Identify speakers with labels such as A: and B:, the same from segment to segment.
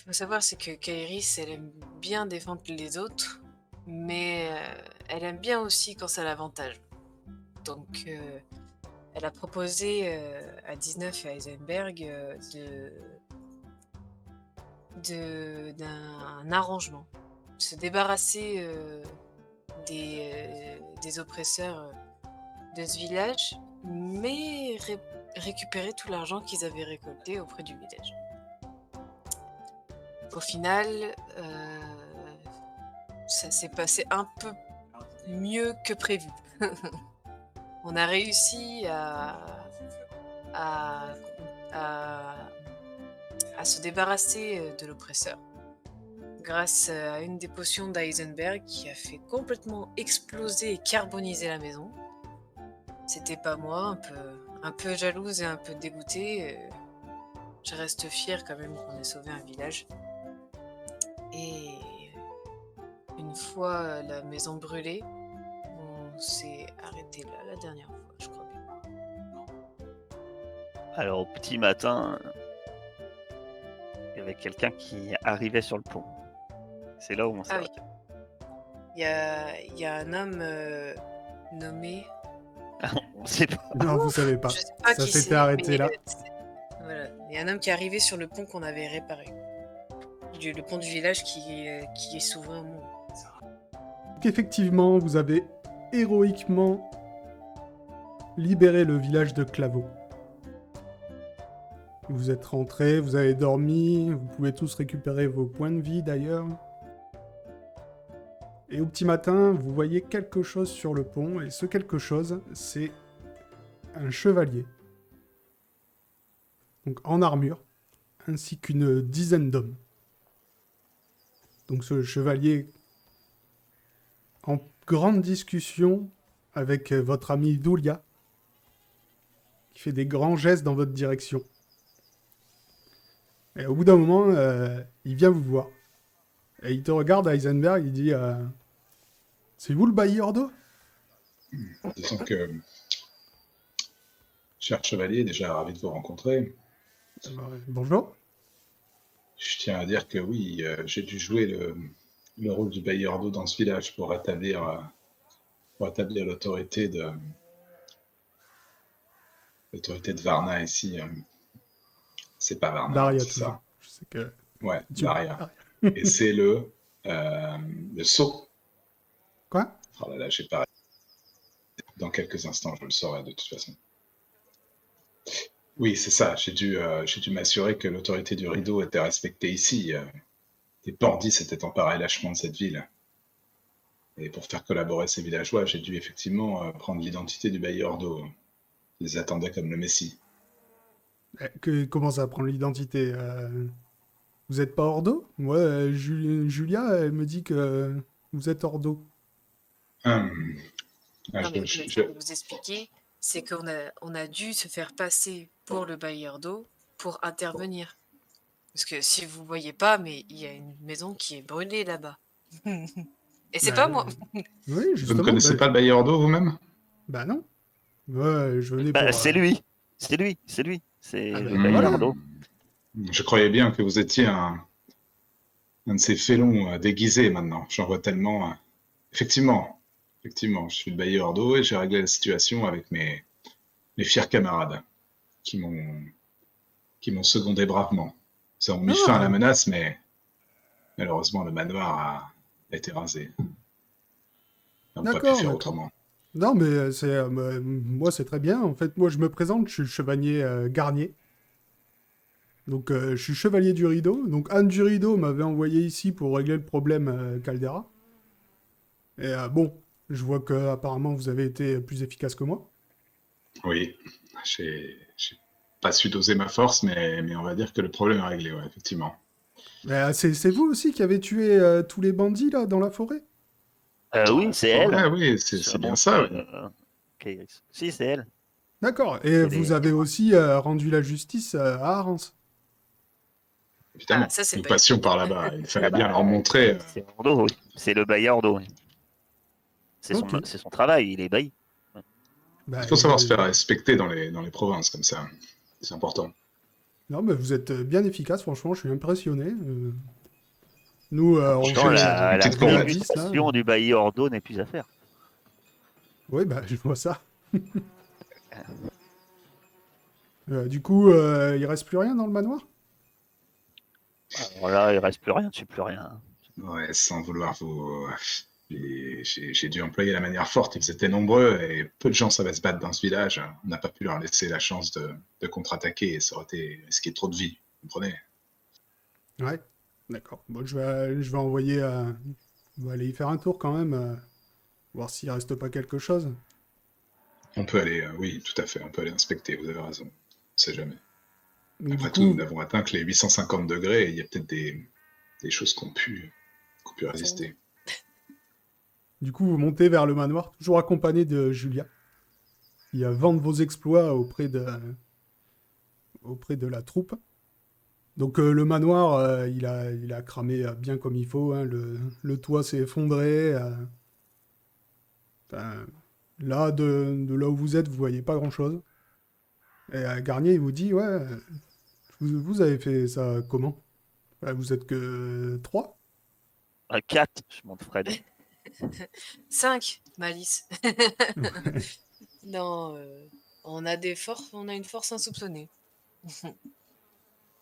A: qu'il faut savoir, c'est que Kairis, elle aime bien défendre les autres, mais elle aime bien aussi quand ça l'avantage. Donc, elle a proposé à 19 et à Heisenberg d'un arrangement. Se débarrasser des oppresseurs de ce village, mais récupérer tout l'argent qu'ils avaient récolté auprès du village. Au final, ça s'est passé un peu mieux que prévu. On a réussi à, à, à se débarrasser de l'oppresseur grâce à une des potions d'Heisenberg qui a fait complètement exploser et carboniser la maison. C'était pas moi, un peu jalouse et un peu dégoûtée. Je reste fière quand même qu'on ait sauvé un village. Et une fois la maison brûlée, on s'est arrêté là la dernière fois, je crois bien.
B: Alors, au petit matin, il y avait quelqu'un qui arrivait sur le pont. C'est là où on s'est
A: Ah oui,
B: arrêté.
A: il y a un homme nommé...
B: On sait pas.
C: Non, vous savez pas.
A: Je sais pas
C: Ça
A: qui
C: s'était
A: c'est,
C: arrêté
A: mais
C: là.
A: voilà. Il y a un homme qui est arrivé sur le pont qu'on avait réparé. Le pont du village qui s'ouvrait au monde.
C: Donc effectivement, vous avez héroïquement libéré le village de Claveau. Vous êtes rentrés, vous avez dormi, vous pouvez tous récupérer vos points de vie d'ailleurs. Et au petit matin, vous voyez quelque chose sur le pont, et ce quelque chose, c'est un chevalier. Donc en armure, ainsi qu'une dizaine d'hommes. Donc ce chevalier en grande discussion avec votre ami Doulia, qui fait des grands gestes dans votre direction. Et au bout d'un moment, il vient vous voir. Et il te regarde, Heisenberg, il dit c'est vous le bailli d'eau?
D: Disons que, cher chevalier, déjà ravi de vous rencontrer.
C: Bonjour.
D: Je tiens à dire que oui, j'ai dû jouer le rôle du bailleur d'eau dans ce village pour rétablir l'autorité de Varna ici. C'est pas Varna,
C: Daria,
D: c'est
C: toujours.
D: ça.
C: Je sais que...
D: Ouais,
C: Tu-
D: Daria. Et c'est le sceau.
C: Quoi?
D: Oh là là, j'ai pas. Dans quelques instants, je le saurai de toute façon. Oui, c'est ça. J'ai dû m'assurer que l'autorité du rideau était respectée ici. Les bandits s'étaient emparés lâchement de cette ville. Et pour faire collaborer ces villageois, j'ai dû effectivement prendre l'identité du bailleur d'eau. Ils les attendaient comme le Messie.
C: Comment ça, prendre l'identité Vous êtes pas Ordo? Moi, Julia, elle me dit que vous êtes Ordo.
D: Hum. Ah,
A: Non, mais ce que je vais vous expliquer, c'est on a dû se faire passer pour le bailleur d'eau pour intervenir. Parce que si vous voyez pas, mais il y a une maison qui est brûlée là-bas. Et c'est pas moi.
C: Oui,
D: Vous
C: justement.
D: ne connaissez pas le bailleur d'eau vous-même?
C: Bah non. Ouais, je venais pour...
B: C'est lui. C'est lui. C'est
C: Ah
B: le
C: ben,
B: bailleur
C: voilà.
B: d'eau.
D: Je croyais bien que vous étiez un de ces félons déguisés maintenant. J'en vois tellement. Effectivement, je suis le bailleur d'eau et j'ai réglé la situation avec mes fiers camarades qui m'ont secondé bravement. Ils ont mis fin à la menace, mais malheureusement le manoir a été rasé. On n'a pas pu faire autrement.
C: Non, mais moi, c'est très bien. En fait, moi, je me présente, je suis le chevalier Garnier. Donc, je suis chevalier du rideau. Donc, Anne du rideau m'avait envoyé ici pour régler le problème Caldera. Et bon, je vois que apparemment vous avez été plus efficace que moi.
D: Oui, j'ai pas su doser ma force, mais on va dire que le problème est réglé, ouais, effectivement.
C: C'est vous aussi qui avez tué tous les bandits, là, dans la forêt?
B: Oui, c'est elle.
D: Ouais, oui, c'est bien ça, oui.
B: Kairis. Si, c'est elle.
C: D'accord. Et vous avez aussi rendu la justice à Arance.
D: Évidemment,
A: ça, c'est
D: nous
A: pas
D: passions
A: évident.
D: par là-bas. Il fallait bien leur montrer.
B: C'est Ordo, oui. C'est le bailleur d'eau. Oui. C'est son travail, il est bailli.
D: Il faut savoir se faire respecter dans les provinces comme ça. C'est important.
C: Non, mais vous êtes bien efficace, franchement, je suis impressionné. Nous, on
B: Pourtant,
C: fait
B: la
D: petite
C: on est à
D: corvette.
C: 10 là.
B: réputation du bailli Ordo n'est plus à faire.
C: Oui, bah, je vois ça. Du coup, il reste plus rien dans le manoir?
B: Alors là, il reste plus rien, tu sais plus rien.
D: Ouais, sans vouloir vous. J'ai dû employer la manière forte, ils étaient nombreux et peu de gens savaient se battre dans ce village. On n'a pas pu leur laisser la chance de contre-attaquer et ça aurait été risquer trop de vie, vous comprenez?
C: Ouais, d'accord. Bon, je vais envoyer... on va aller y faire un tour quand même, voir s'il reste pas quelque chose.
D: On peut aller, oui, tout à fait, on peut aller inspecter, vous avez raison. On ne sait jamais.
C: Donc, du
D: Après tout, nous
C: coup,
D: n'avons atteint que les 850 degrés et il y a peut-être des choses qui ont pu résister.
C: vous montez vers le manoir, toujours accompagné de Julia, qui vante vos exploits auprès de la troupe. Donc le manoir, il a cramé bien comme il faut, hein, le toit s'est effondré. Enfin, là, de là où vous êtes, vous voyez pas grand-chose. Et Garnier, il vous dit, ouais, vous avez fait ça comment? Vous êtes que 3?
B: À 4, je monte Fred.
A: 5, Malice. Non, on a une force insoupçonnée.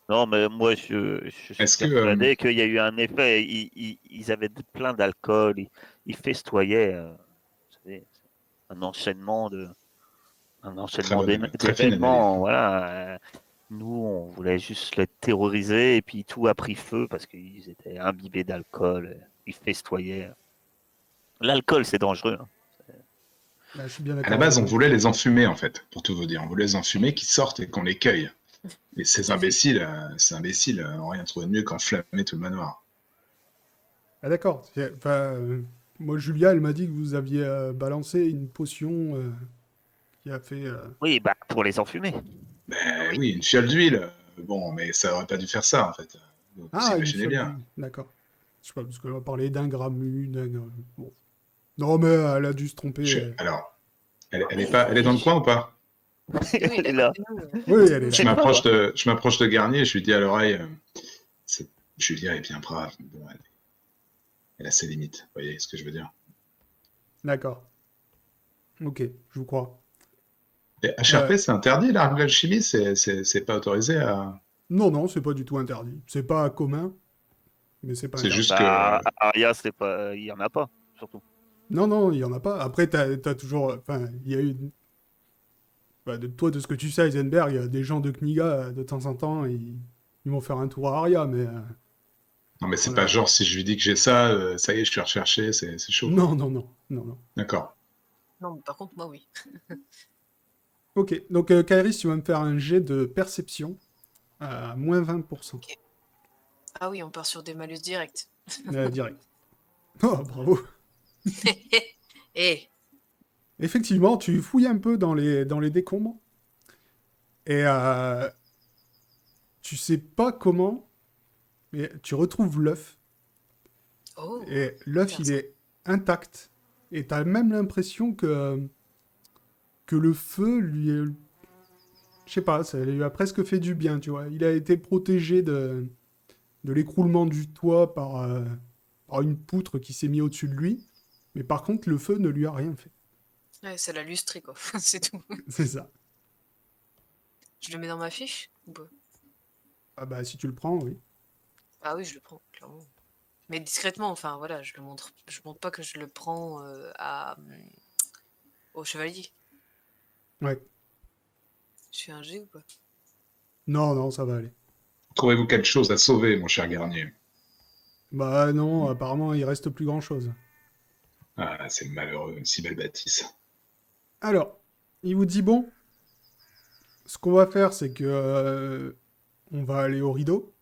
B: Non, mais moi, je suis
D: Est-ce que,
B: persuadé qu'il y a eu un effet. Ils avaient plein d'alcool, ils festoyaient. Vous savez, un enchaînement de, un
D: très
B: enchaînement
D: bonne, très fine analyse.
B: d'événements. Voilà. Nous, on voulait juste les terroriser et puis tout a pris feu parce qu'ils étaient imbibés d'alcool. Ils festoyaient. L'alcool, c'est dangereux. Hein.
C: Là, je suis bien
D: À la
C: d'accord avec
D: base, on
C: vous.
D: voulait les enfumer, en fait, pour tout vous dire. On voulait les enfumer, qu'ils sortent et qu'on les cueille. Et ces imbéciles n'ont rien trouvé de mieux qu'enflammer tout le manoir.
C: Ah d'accord. Enfin, moi, Julia, elle m'a dit que vous aviez balancé une potion qui a fait...
B: Oui, bah, pour les enfumer.
D: Ben
A: Oui.
D: oui, une fiole d'huile. Bon, mais ça aurait pas dû faire ça, en fait. Vous
C: Ah, une
D: imaginez
C: fiole
D: bien.
C: d'huile. D'accord. Je sais pas, parce qu'on va parler d'un gramu, bon. Non, mais elle a dû se tromper.
D: Alors, elle est dans le
B: Oui,
D: coin ou pas?
A: Oui,
B: elle
A: elle est
B: est
A: à
B: là.
A: côté de nous.
C: Oui, elle est là.
D: Je
B: Elle est là.
D: m'approche de Garnier, je lui dis à l'oreille, Julia est bien brave, mais bon, elle a ses limites. Vous voyez ce que je veux dire?
C: D'accord. Ok, je vous crois.
D: Et
C: Euh,
D: HRP, c'est interdit, l'alchimie, c'est pas autorisé à.
C: non, non, c'est pas du tout interdit. C'est pas commun, mais c'est pas
D: C'est
C: interdit.
D: juste
B: Bah,
D: que.
B: Aria, c'est pas, il y en a pas, surtout.
C: Non, non, il y en a pas. Après, t'as toujours... Enfin, il y a eu... Bah, toi, de ce que tu sais, Heisenberg, il y a des gens de Kniga, de temps en temps, ils vont faire un tour à Aria, mais...
D: Non, mais c'est pas
C: voilà.
D: genre si je lui dis que j'ai ça, ça y est, je suis recherché, c'est chaud, quoi.
C: Non, non, non, non, non.
D: D'accord.
A: Non, mais par contre, moi, oui.
C: Ok, donc Kairis, tu vas me faire un jet de perception à moins 20%.
A: Ok. Ah oui, on part sur des malus directs.
C: Direct. Oh, bravo.
A: Eh,
C: Effectivement, tu fouilles un peu dans les décombres et tu sais pas comment, mais tu retrouves l'œuf.
A: oh,
C: Et l'œuf, il
A: intéressant.
C: est intact. Et t'as même l'impression que le feu lui est... Je sais pas, ça lui a presque fait du bien, tu vois. Il a été protégé de l'écroulement du toit par une poutre qui s'est mise au-dessus de lui. Mais par contre, le feu ne lui a rien fait.
A: Ouais, ça l'a lustré, quoi. C'est tout.
C: C'est ça.
A: Je le mets dans ma fiche ou pas?
C: Ah bah, si tu le prends, oui.
A: Ah oui, je le prends, clairement. Mais discrètement, enfin, voilà, je montre pas que je le prends au chevalier.
C: Ouais.
A: Je fais un G ou pas?
C: Non, non, ça va aller.
D: Trouvez-vous quelque chose à sauver, mon cher Garnier?
C: Bah non, apparemment, il reste plus grand-chose.
D: Ah, c'est malheureux, une si belle bâtisse.
C: Alors, il vous dit, bon, ce qu'on va faire, c'est que on va aller au rideau.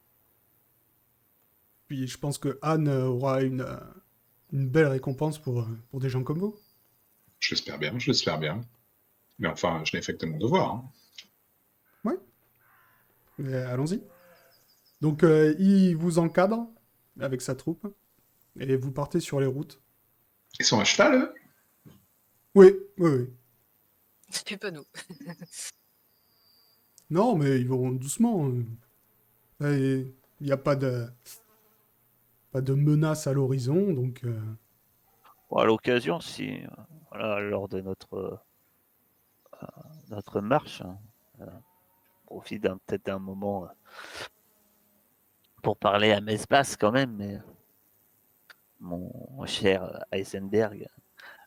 C: Puis je pense que Anne aura une belle récompense pour des gens comme vous.
D: Je l'espère bien, je l'espère bien. Mais enfin, je n'ai fait que mon devoir. Hein.
C: Ouais, mais allons-y. Donc, il vous encadre avec sa troupe et vous partez sur les routes.
D: Ils sont à cheval, eux?
C: Oui, oui, oui.
A: Mais pas nous.
C: Non, mais ils vont doucement. Il n'y a pas de menace à l'horizon, donc...
B: Bon, à l'occasion, si, voilà, lors de notre marche, hein, profite peut-être d'un moment pour parler à messe basse quand même, mais mon cher Heisenberg,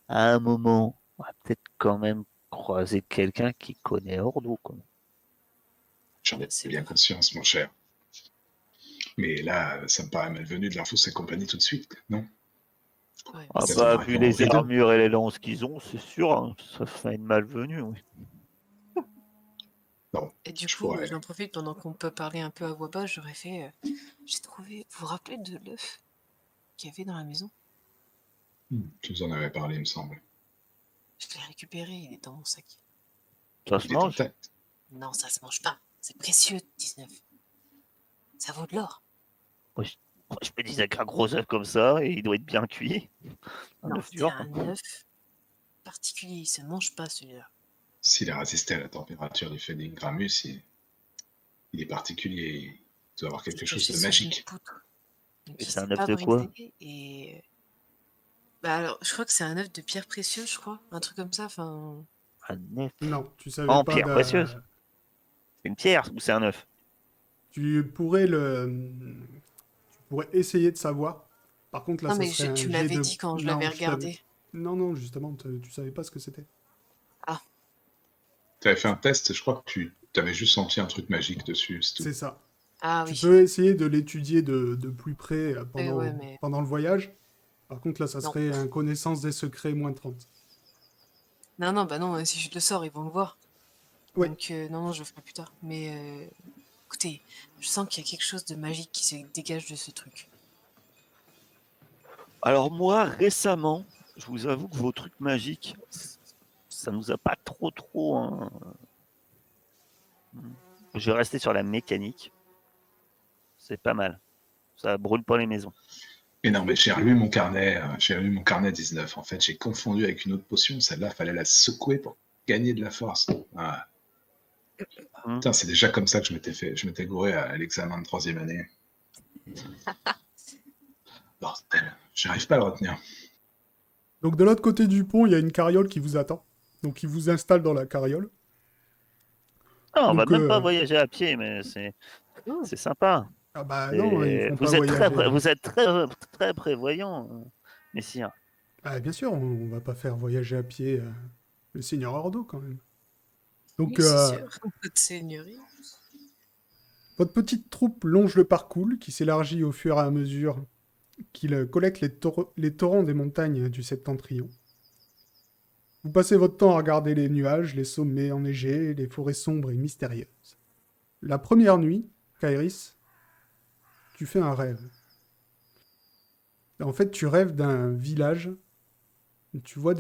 B: à un moment, on va peut-être quand même croiser quelqu'un qui connaît Ordo, quoi.
D: J'en ai
A: C'est
D: bien
A: vrai.
D: conscience, mon cher. Mais là, ça me paraît malvenu de leur foutre ces compagnies tout de suite, non?
A: Ouais, mais
B: Ah
D: Peut-être en
B: bah, vu
D: arrivant au
B: les
D: rideau.
B: armures et les lances qu'ils ont, c'est sûr, hein, ça fait une malvenue, oui.
D: Non,
A: Et du
D: je
A: coup,
D: pourrais.
A: j'en profite pendant qu'on peut parler un peu à voix basse, j'aurais fait. J'ai trouvé. Vous vous rappelez de l'œuf qu'il y avait dans la maison?
D: Tu nous en avais parlé, il me semble.
A: Je l'ai récupéré, il est dans mon sac.
B: Ça se
D: Il est
B: mange?
D: intact.
A: Non, ça se mange pas. C'est précieux, 19. Ça vaut de l'or.
B: Moi, je me disais qu'un gros œuf comme ça, et il doit être bien cuit. Un
A: Non,
B: œuf
A: c'est
B: dur.
A: un œuf particulier, il se mange pas celui-là.
D: S'il a résisté à la température du Fading Gramus, il est particulier. Il doit avoir
A: Il est
D: quelque chose
A: caché
D: de
A: sous une
D: magique.
A: poutre. Donc
B: Et
A: il
B: c'est
A: s'est
B: un œuf
A: pas
B: de quoi?
A: brisé et. Bah alors, je crois que c'est un œuf de pierre précieuse, je crois. Un truc comme ça, enfin.
B: Un œuf
C: Non, tu savais
B: en
C: pas
B: pierre précieuse.
C: de...
B: C'est une pierre ou c'est un œuf?
C: Tu pourrais Tu pourrais essayer de savoir. Par contre, là,
A: Non,
C: ça
A: mais
C: serait un
A: tu me
C: jet
A: l'avais
C: de...
A: dit quand je l'avais
C: Non, je t'avais...
A: regardé.
C: Non, non, justement, tu savais pas ce que c'était.
A: Ah,
D: Tu avais fait un test, je crois que tu avais juste senti un truc magique dessus, c'est tout.
C: C'est ça.
A: ah
C: Tu
A: oui.
C: peux essayer de l'étudier de plus près
A: Ouais, mais.
C: pendant le voyage. Par contre, là, ça
A: Non.
C: serait un connaissance des secrets moins 30.
A: Non, non, bah non, si je le sors, ils vont le voir.
C: Oui.
A: Donc, non, non, je le ferai plus tard. Mais écoutez, je sens qu'il y a quelque chose de magique qui se dégage de ce truc.
B: Alors moi, récemment, je vous avoue que vos trucs magiques, ça nous a pas trop... hein. Je vais rester sur la mécanique. C'est pas mal. Ça brûle pas les maisons.
D: Et non, mais j'ai relu mon carnet 19. En fait, j'ai confondu avec une autre potion. Celle-là, fallait la secouer pour gagner de la force. Ah. Putain, c'est déjà comme ça que je m'étais gouré à l'examen de 3e année. Bordel, j'arrive pas à le retenir.
C: Donc, de l'autre côté du pont, il y a une carriole qui vous attend. Donc, il vous installe dans la carriole.
B: Non, on va
C: Donc,
B: même pas voyager à pied, mais
A: Ouh.
B: c'est sympa.
C: ah bah non, ils font pas
B: Vous êtes
C: voyager.
B: vous êtes très prévoyant, messire.
C: Ah, bien sûr, on va pas faire voyager à pied le Seigneur Ordo, quand même.
A: Oui,
C: Donc,
A: c'est sûr. Votre seigneurie.
C: votre petite troupe longe le parcours qui s'élargit au fur et à mesure qu'il collecte les torrents des montagnes du Septentrion. Vous passez votre temps à regarder les nuages, les sommets enneigés, les forêts sombres et mystérieuses. La première nuit, Kairis, tu fais un rêve. En fait, tu rêves d'un village. Tu vois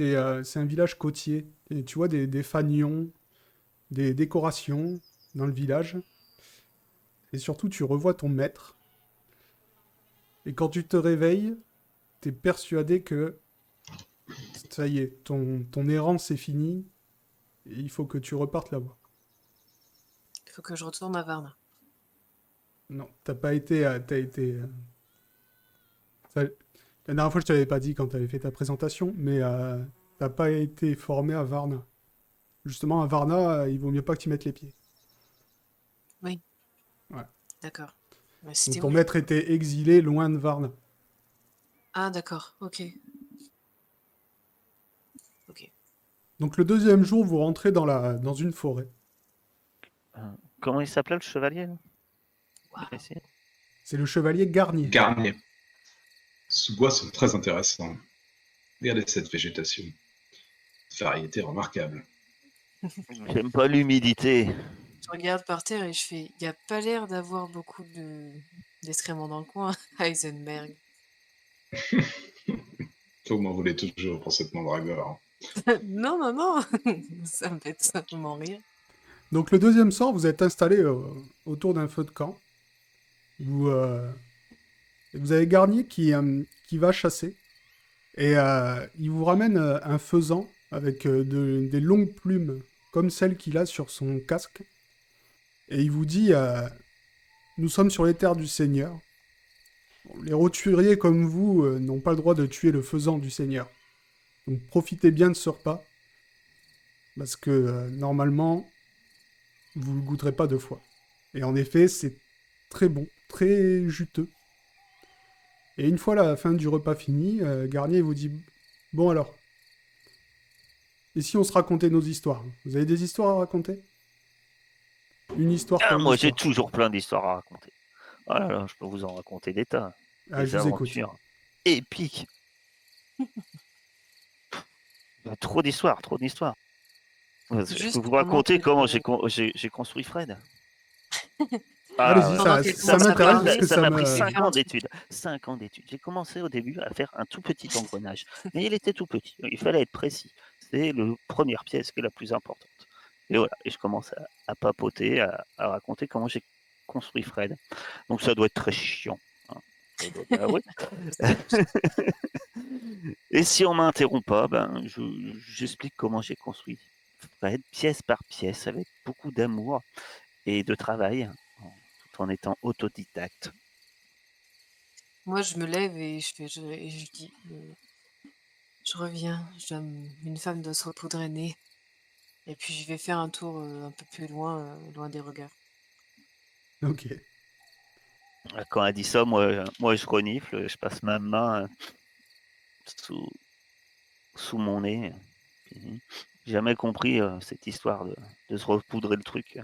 C: c'est un village côtier. Et tu vois des fanions, des décorations dans le village. Et surtout, tu revois ton maître. Et quand tu te réveilles, t'es persuadé que ça y est, ton errance est finie. Et il faut que tu repartes là-bas.
A: Il faut que je retourne à Varna.
C: Non, t'as pas été. T'as été. Ça- la dernière fois, je te l'avais pas dit quand t'avais fait ta présentation, mais t'as pas été formé à Varna. Justement, à Varna, il vaut mieux pas que tu mettes les pieds.
A: Oui.
C: Ouais.
A: D'accord. Mais
C: Donc
A: c'était
C: ton
A: où?
C: maître était exilé loin de Varna.
A: Ah, d'accord. Ok. Ok.
C: Donc le deuxième jour, vous rentrez dans une forêt.
B: Comment il s'appelait le chevalier là
A: Waouh.
B: Ici
C: C'est le chevalier Garnier.
D: Garnier. Sous bois sont très intéressants. Regardez cette végétation. Variété remarquable.
B: J'aime pas l'humidité.
A: Je regarde par terre et je fais. Il n'y a pas l'air d'avoir beaucoup d'excréments dans le coin, Heisenberg.
D: Vous m'en voulez toujours pour cette mandragore.
A: Non, non, non. Ça me fait tout simplement rire.
C: Donc le deuxième soir, vous êtes installé autour d'un feu de camp. Vous avez Garnier qui va chasser. Et il vous ramène un faisan avec des longues plumes, comme celles qu'il a sur son casque. Et il vous dit nous sommes sur les terres du Seigneur. Bon, les roturiers comme vous n'ont pas le droit de tuer le faisan du Seigneur. Donc profitez bien de ce repas, parce que normalement, vous ne le goûterez pas deux fois. Et en effet, c'est très bon, très juteux. Et une fois la fin du repas fini, Garnier vous dit bon alors, et si on se racontait nos histoires? Vous avez des histoires à raconter? Une histoire
B: Ah,
C: pour une
B: moi, j'ai
C: histoire.
B: toujours plein d'histoires à raconter. Oh là là, je peux vous en raconter des tas.
C: Ah, je
B: Des
C: vous écoute.
B: aventures épiques. Trop d'histoires, trop d'histoires. Je peux
A: Juste
B: vous
A: pendant
B: raconter
A: que
B: comment j'ai construit Fred.
C: Allez-y,
A: pendant
C: ça,
A: qu'elle
C: ça
A: commence à
C: m'intéresse parce
A: parler,
C: que
B: ça
C: ça
B: m'a pris
A: je vais
C: me...
B: 5
A: faire un
B: ans
A: truc.
B: d'études. 5 ans d'études. J'ai commencé au début à faire un tout petit engrenage. Mais il était tout petit. Il fallait être précis. C'est la première pièce qui est la plus importante. Et voilà. Et je commence à papoter, à raconter comment j'ai construit Fred. Donc ça doit être très chiant. Hein, je dois bien avouer. Et si on m'interrompt pas, ben, j'explique comment j'ai construit Fred, pièce par pièce, avec beaucoup d'amour et de travail, tout en étant autodidacte.
A: Moi, je me lève et je dis je reviens, une femme doit se repoudrer. Et puis je vais faire un tour un peu plus loin, loin des regards.
C: Ok.
B: Quand elle dit ça, moi je renifle, je passe ma main sous, sous mon nez. Puis, j'ai jamais compris cette histoire de se repoudrer le truc.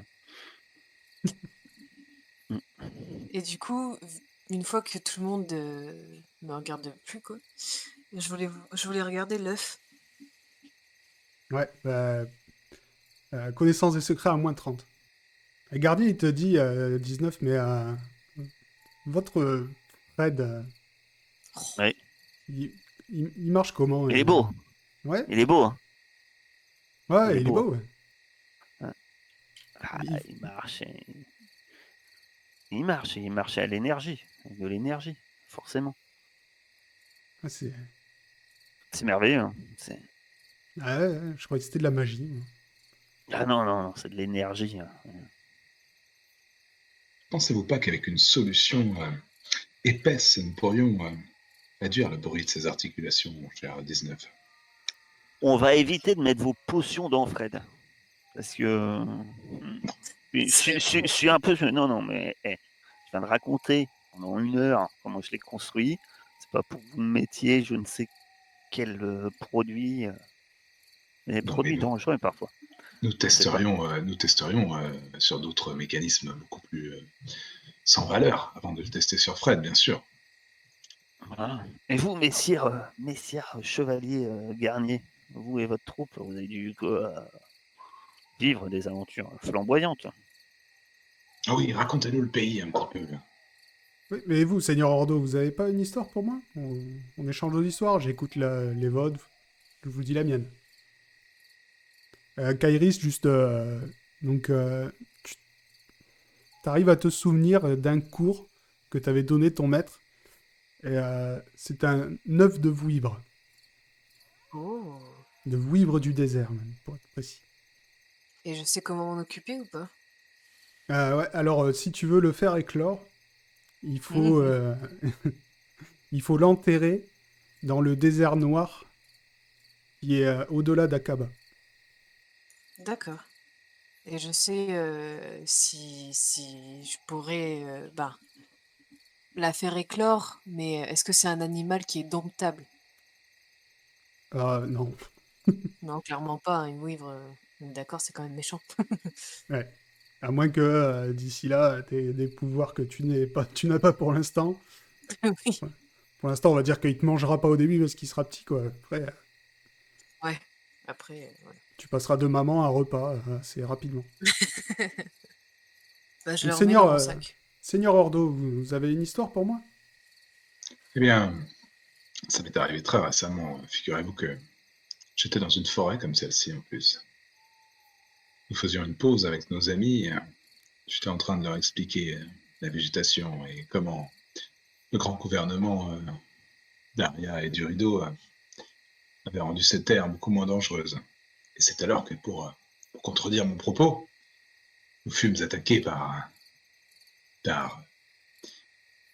B: Mm.
A: Et du coup, une fois que tout le monde me regarde plus, quoi, je voulais regarder l'œuf.
C: Ouais, bah, connaissance des secrets à moins 30. Le gardien, il te dit 19, mais votre Fred,
B: Ouais.
C: il marche comment
B: Il est beau,
C: Ouais,
B: il est beau, hein. Il
C: ouais,
B: est
C: il est
B: beau.
C: beau, ouais.
B: Hein. Ah,
C: Il-
B: il marche, il marche à l'énergie, avec de l'énergie, forcément.
C: Ah, c'est...
B: C'est merveilleux. Hein.
C: Ah, ouais, ouais, je croyais que c'était de la magie.
B: Ah non, non, non, c'est de l'énergie. Hein.
D: Pensez-vous pas qu'avec une solution épaisse, nous pourrions réduire le bruit de ses articulations, mon cher 19?
B: On va éviter de mettre vos potions dans Fred. Parce que je suis un peu... Non, non, mais je viens de raconter pendant 1 heure comment je l'ai construit. C'est pas pour que vous me mettiez je ne sais quel produit, des
D: Non, mais
B: produits dangereux parfois.
D: nous
B: C'est pas.
D: testerions sur d'autres mécanismes beaucoup plus sans valeur avant de le tester sur Fred, bien sûr.
B: Voilà. Et vous, messire chevalier Garnier, vous et votre troupe, vous avez dû vivre des aventures flamboyantes.
C: Ah,
D: Ah oui, racontez-nous le pays un petit peu.
C: oui, mais vous, Seigneur Ordo, vous avez pas une histoire pour moi? On échange nos histoires, j'écoute les vôtres, je vous dis la mienne. Kairis, juste... donc, tu arrives à te souvenir d'un cours que t'avais donné ton maître, et c'est un œuf de vouivre.
A: Oh.
C: De vouivre du désert, même, pour être précis.
A: Et je sais comment m'en occuper ou pas?
C: Ouais, alors, si tu veux le faire éclore, il faut,
A: Mhm.
C: il faut l'enterrer dans le désert noir qui est au-delà d'Aqaba.
A: D'accord. Et je sais si je pourrais la faire éclore, mais est-ce que c'est un animal qui est domptable?
C: Ah non,
A: Non, clairement pas, hein, une vouivre, on est d'accord, c'est quand même méchant.
C: ouais. À moins que d'ici là, t'aies des pouvoirs que tu n'as pas pour l'instant.
A: Oui,
C: Ouais. Pour l'instant, on va dire qu'il te mangera pas au début parce qu'il sera petit, quoi. Après,
A: ouais. Après, ouais.
C: tu passeras de maman à repas assez rapidement.
A: Bah, je
C: Donc,
A: le remets dans mon
C: Seigneur,
A: sac.
C: Seigneur Ordo, vous avez une histoire pour moi?
D: Eh bien, ça m'est arrivé très récemment. Figurez-vous que j'étais dans une forêt comme celle-ci en plus. Nous faisions une pause avec nos amis. J'étais en train de leur expliquer la végétation et comment le grand gouvernement d'Aria et du Rideau avait rendu ces terres beaucoup moins dangereuses. Et c'est alors que pour contredire mon propos, nous fûmes attaqués par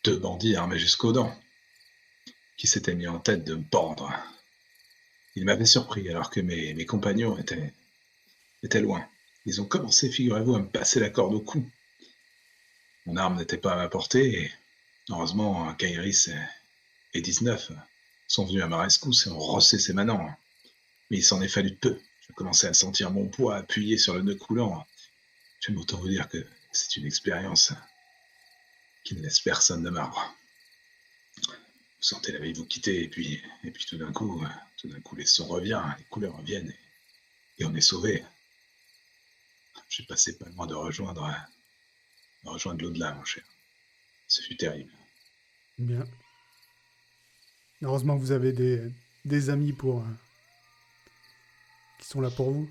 D: 2 bandits armés jusqu'aux dents, qui s'étaient mis en tête de me pendre. Ils m'avaient surpris alors que mes compagnons étaient loin. Ils ont commencé, figurez-vous, à me passer la corde au cou. Mon arme n'était pas à ma portée et heureusement, Kairis et 19 sont venus à ma rescousse et ont rossé ses manants. Mais il s'en est fallu peu. Je commençais à sentir mon poids appuyé sur le nœud coulant. J'aime autant vous dire que c'est une expérience qui ne laisse personne de marbre. Vous sentez la vie vous quitter et puis tout d'un coup, les sons reviennent, les couleurs reviennent et on est sauvé. J'ai passé pas loin de rejoindre l'au-delà, mon cher. Ce fut terrible.
C: Bien. Heureusement que vous avez des amis qui sont là pour vous.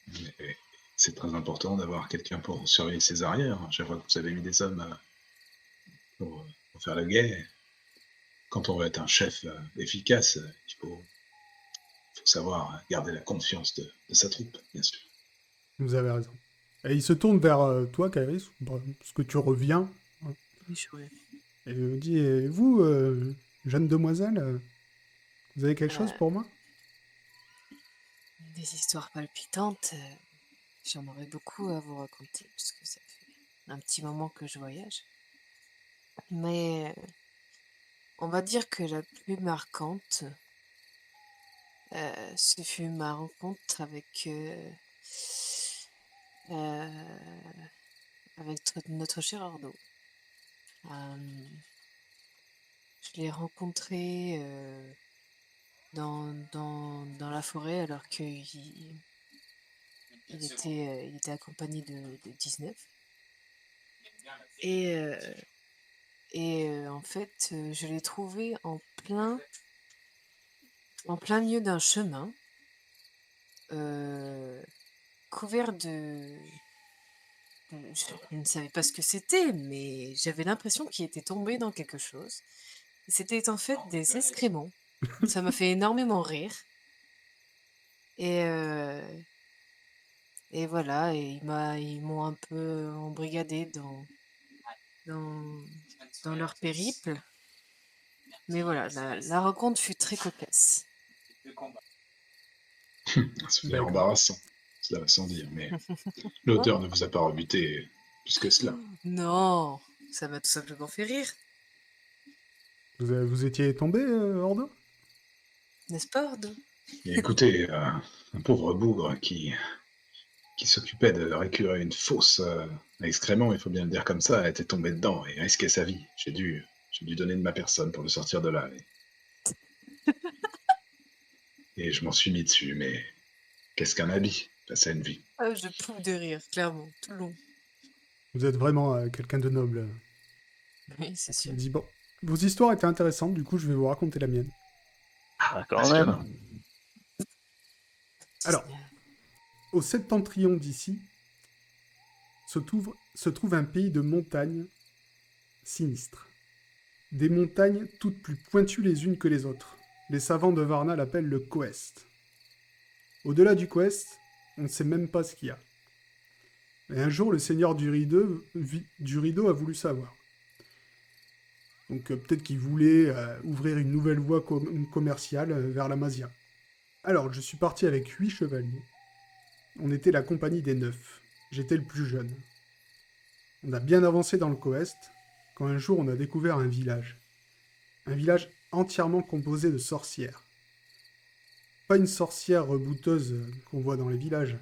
D: Mais c'est très important d'avoir quelqu'un pour surveiller ses arrières. Chaque fois que vous avez mis des hommes pour faire la guerre, quand on veut être un chef efficace, il faut savoir garder la confiance de sa troupe, bien sûr.
C: Vous avez raison. Et il se tourne vers toi, Kairis, parce que tu reviens.
A: Oui, je reviens.
C: Et il dit, et vous, jeune demoiselle, vous avez quelque chose pour moi?
A: Des histoires palpitantes, j'en aurais beaucoup à vous raconter, parce que ça fait un petit moment que je voyage. Mais on va dire que la plus marquante, ce fut ma rencontre avec notre cher Ordo. Je l'ai rencontré dans la forêt alors qu'il était accompagné de 19. Et en fait, je l'ai trouvé en plein milieu d'un chemin, couvert je ne savais pas ce que c'était, mais j'avais l'impression qu'il était tombé dans quelque chose. C'était en fait des excréments. Ça m'a fait énormément rire. Et, et voilà, et ils m'ont un peu embrigadé dans, dans leur périple. Mais voilà, la rencontre fut très cocasse.
D: Ça fait
C: D'accord.
D: embarrassant, cela va sans dire, mais l'odeur ne vous a pas rebuté plus que cela.
A: Non, ça m'a tout simplement fait rire,
C: Vous étiez tombé, Ordo?
A: n'est-ce pas, Ordo?
D: Et écoutez, un pauvre bougre qui s'occupait de récurer une fosse à excréments, il faut bien le dire comme ça, a été tombé dedans et risqué sa vie. J'ai dû donner de ma personne pour le sortir de là. Et je m'en suis mis dessus, mais qu'est-ce qu'un habit face à une vie?
A: Ah, je pouffe de rire, clairement, tout le long.
C: Vous êtes vraiment quelqu'un de noble.
A: Oui, c'est sûr.
C: Il dit, bon, vos histoires étaient intéressantes, du coup, je vais vous raconter la mienne.
B: Ah, quand même.
C: Alors, au septentrion d'ici, se trouve un pays de montagnes sinistres. Des montagnes toutes plus pointues les unes que les autres. Les savants de Varna l'appellent le Coest. Au-delà du Coest, on ne sait même pas ce qu'il y a. Et un jour, le seigneur du rideau a voulu savoir. Donc peut-être qu'il voulait ouvrir une nouvelle voie commerciale vers la Masia. Alors, je suis parti avec 8 chevaliers. On était la compagnie des 9. J'étais le plus jeune. On a bien avancé dans le Coest, quand un jour on a découvert un village. Un village entièrement composé de sorcières. Pas une sorcière rebouteuse qu'on voit dans les villages.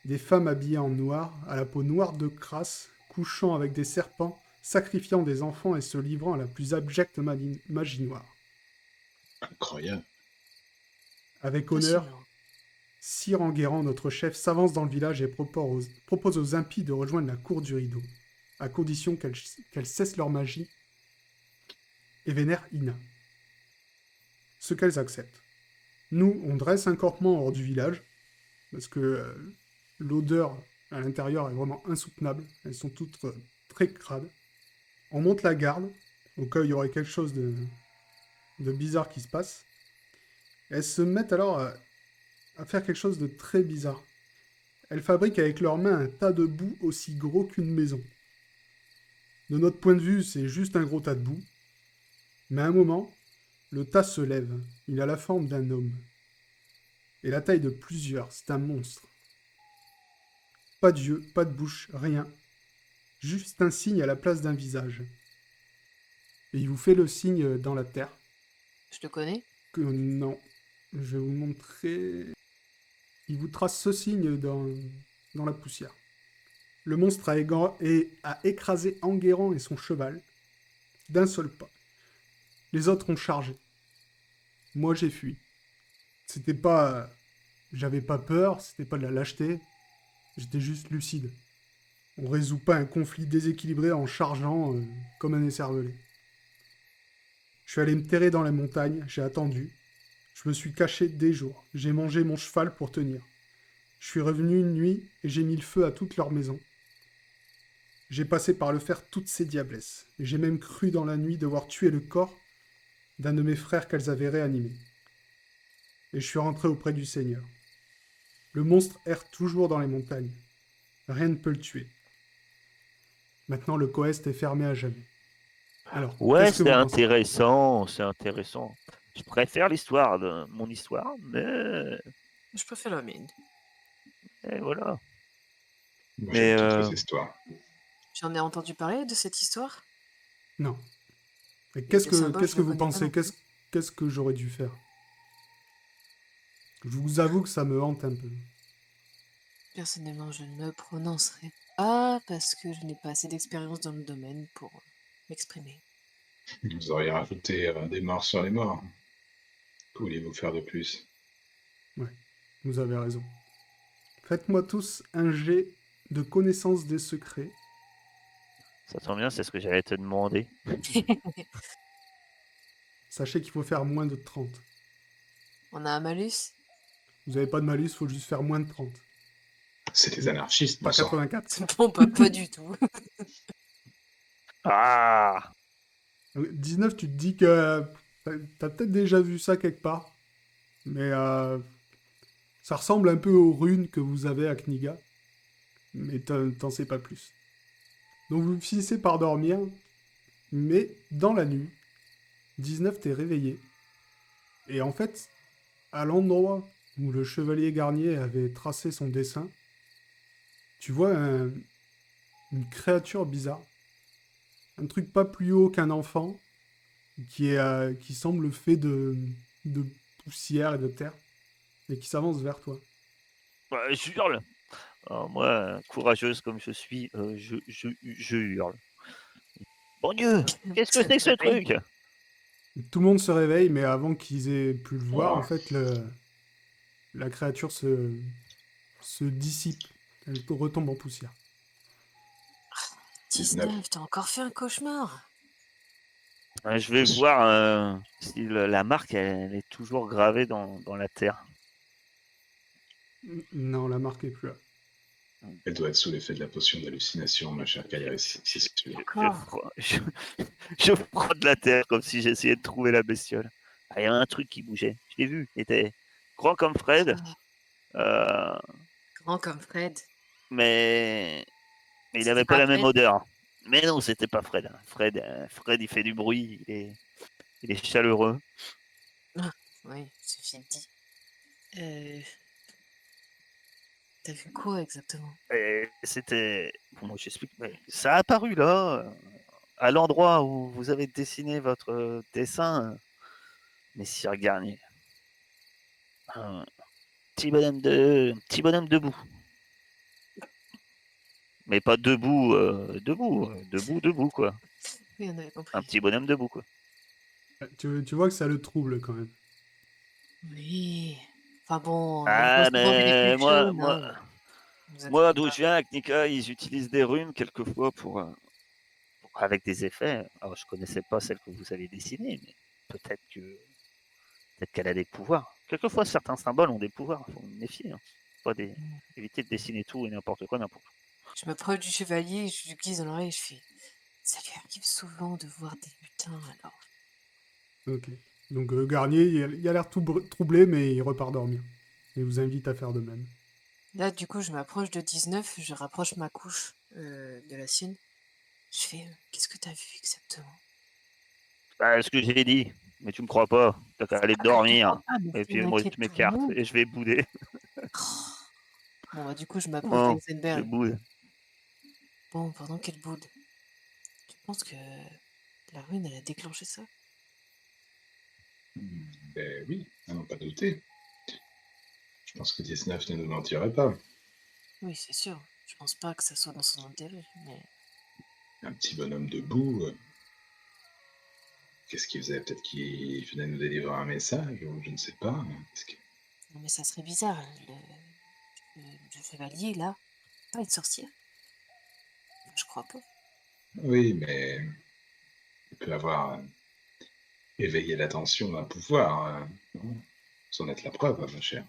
C: Des femmes habillées en noir, à la peau noire de crasse, couchant avec des serpents, sacrifiant des enfants et se livrant à la plus abjecte magie noire.
D: Incroyable.
C: Avec honneur,
A: Impressionnant.
C: Sir Enguerrand, notre chef, s'avance dans le village et propose aux impies de rejoindre la cour du rideau, à condition qu'elles cessent leur magie et vénèrent Ina. Ce qu'elles acceptent. Nous, on dresse un campement hors du village, parce que l'odeur à l'intérieur est vraiment insoutenable. Elles sont toutes très crades. On monte la garde, au cas où il y aurait quelque chose de bizarre qui se passe. Et elles se mettent alors à faire quelque chose de très bizarre. Elles fabriquent avec leurs mains un tas de boue aussi gros qu'une maison. De notre point de vue, c'est juste un gros tas de boue. Mais à un moment, le tas se lève. Il a la forme d'un homme. Et la taille de plusieurs, c'est un monstre. Pas d'yeux, pas de bouche, rien. Juste un signe à la place d'un visage. Et il vous fait le signe dans la terre.
A: Je le connais.
C: Que non, je vais vous montrer. Il vous trace ce signe dans la poussière. Le monstre a écrasé Enguerrand et son cheval d'un seul pas. Les autres ont chargé. Moi, j'ai fui. C'était pas... J'avais pas peur, c'était pas de la lâcheté. J'étais juste lucide. On résout pas un conflit déséquilibré en chargeant comme un écervelé. Je suis allé me terrer dans la montagne, j'ai attendu. Je me suis caché des jours. J'ai mangé mon cheval pour tenir. Je suis revenu une nuit et j'ai mis le feu à toute leur maison. J'ai passé par le fer toutes ces diablesses. Et j'ai même cru dans la nuit devoir tuer le corps d'un de mes frères qu'elles avaient réanimé. Et je suis rentré auprès du Seigneur. Le monstre erre toujours dans les montagnes. Rien ne peut le tuer. Maintenant, le Coest est fermé à jamais. Alors,
B: Ouais,
C: qu'est-ce que
B: c'est
C: vous pensez?
B: intéressant, c'est intéressant. Je préfère l'histoire de mon histoire, mais
A: Je préfère la mienne.
B: et voilà.
D: Moi,
B: Mais
D: j'aime toutes les histoires.
A: J'en ai entendu parler de cette histoire.
C: Non. Et
A: Le symbole,
C: qu'est-ce
A: je
C: que
A: le
C: vous
A: connais pas
C: pensez?
A: non plus.
C: Qu'est-ce que j'aurais dû faire? Je vous avoue que ça me hante un peu.
A: Personnellement, je ne me prononcerai pas parce que je n'ai pas assez d'expérience dans le domaine pour m'exprimer.
D: Vous auriez rajouté des morts sur les morts. Que voulez-vous faire de plus?
C: Ouais, vous avez raison. Faites-moi tous un jet de connaissance des secrets.
B: ça tombe bien, c'est ce que j'allais te demander.
C: Sachez qu'il faut faire moins de 30.
A: On a un malus.
C: Vous n'avez pas de malus, il faut juste faire moins de 30.
D: C'est des anarchistes,
C: Pas
D: bon sang.
C: 84.
A: Bon, pas du tout.
B: Ah!
C: 19, tu te dis que t'as peut-être déjà vu ça quelque part. Mais ça ressemble un peu aux runes que vous avez à Kniga. Mais t'en sais pas plus. Donc vous finissez par dormir. Mais dans la nuit, 19 t'es réveillé. Et en fait, à l'endroit où le chevalier Garnier avait tracé son dessin, tu vois une créature bizarre. Un truc pas plus haut qu'un enfant, qui semble fait de poussière et de terre, et qui s'avance vers toi.
B: Bah, je hurle. Alors, moi, courageuse comme je suis, je hurle. Bon Dieu, qu'est-ce que c'est que ce truc?
C: Tout le monde se réveille, mais avant qu'ils aient pu le voir,
D: Oh.
C: en fait, la créature se dissipe. Elle retombe en poussière.
A: 19, t'as encore fait un cauchemar.
B: Je vais
D: Je suis-
B: voir si la marque elle est toujours gravée dans la terre.
C: Non, la marque est plus là.
D: Elle doit être sous l'effet de la potion d'hallucination, ma chère Kairis, c'est sûr.
B: Je,
A: Encore.
B: je frotte la terre comme si j'essayais de trouver la bestiole. Ah, il y a un truc qui bougeait. Je l'ai vu. Il était grand comme Fred,
A: Ah, grand comme Fred.
B: mais il
A: C'était
B: n'avait pas
A: pas
B: la même
A: Fred.
B: odeur. Mais non, c'était pas Fred. Fred, il fait du bruit. Il est chaleureux.
A: Oui, suffit de dit. T'as vu quoi exactement?
B: Et c'était. Bon, moi, j'explique. Mais ça a apparu là, à l'endroit où vous avez dessiné votre dessin, Messire Garnier. Un petit bonhomme debout. Mais pas debout, debout, quoi.
A: Oui, on avait
B: Un
A: compris.
B: petit bonhomme debout, quoi.
C: Tu vois que ça le trouble quand même.
A: Oui. Enfin bon, il
B: Ah,
A: bosse souvent avec des
B: mais
A: plus jeunes, hein. Vous
B: moi,
A: inquiétez
B: d'où
A: pas.
B: je viens, avec Nika, ils utilisent des runes quelquefois avec des effets. Alors, je connaissais pas celle que vous avez dessinée, mais peut-être qu'elle a des pouvoirs. Quelquefois, certains symboles ont des pouvoirs. Faut me méfier. Hein. Éviter de dessiner tout et n'importe quoi, n'importe où.
A: Je m'approche du chevalier, je lui glisse dans l'oreille, je fais ça lui arrive souvent de voir des lutins alors.
C: Ok. Donc Garnier, il a l'air tout troublé, mais il repart dormir. Et vous invite à faire de même.
A: Là, du coup, je m'approche de 19, je rapproche ma couche de la sienne. Je fais qu'est-ce que t'as vu exactement?
B: Bah, ce que j'ai dit, mais tu me crois pas. T'as qu'à aller
A: Ah, je te crois
B: dormir.
A: pas, mais
B: Et
A: on
B: puis moi,
A: inquiète
B: je
A: tout le
B: m'écarte
A: monde.
B: et je vais bouder.
A: Oh. Bon, bah, du coup, je m'approche
B: Non, je
A: d'Eisenberg.
B: boude.
A: Bon, pendant qu'elle boude, tu penses que la ruine, elle a déclenché ça?
D: Ben oui, à n'en pas douter. Je pense que 19 ne nous mentirait pas.
A: Oui, c'est sûr. Je pense pas que ça soit dans son intérêt, mais...
D: Un petit bonhomme debout. Qu'est-ce qu'il faisait? Peut-être qu'il venait nous délivrer un message, ou je ne sais pas.
A: Non, mais ça serait bizarre. Le chevalier, là, pas une sorcière? Je crois pas.
D: Oui, mais il peut avoir éveillé l'attention d'un pouvoir, non, sans être la preuve, ma chère.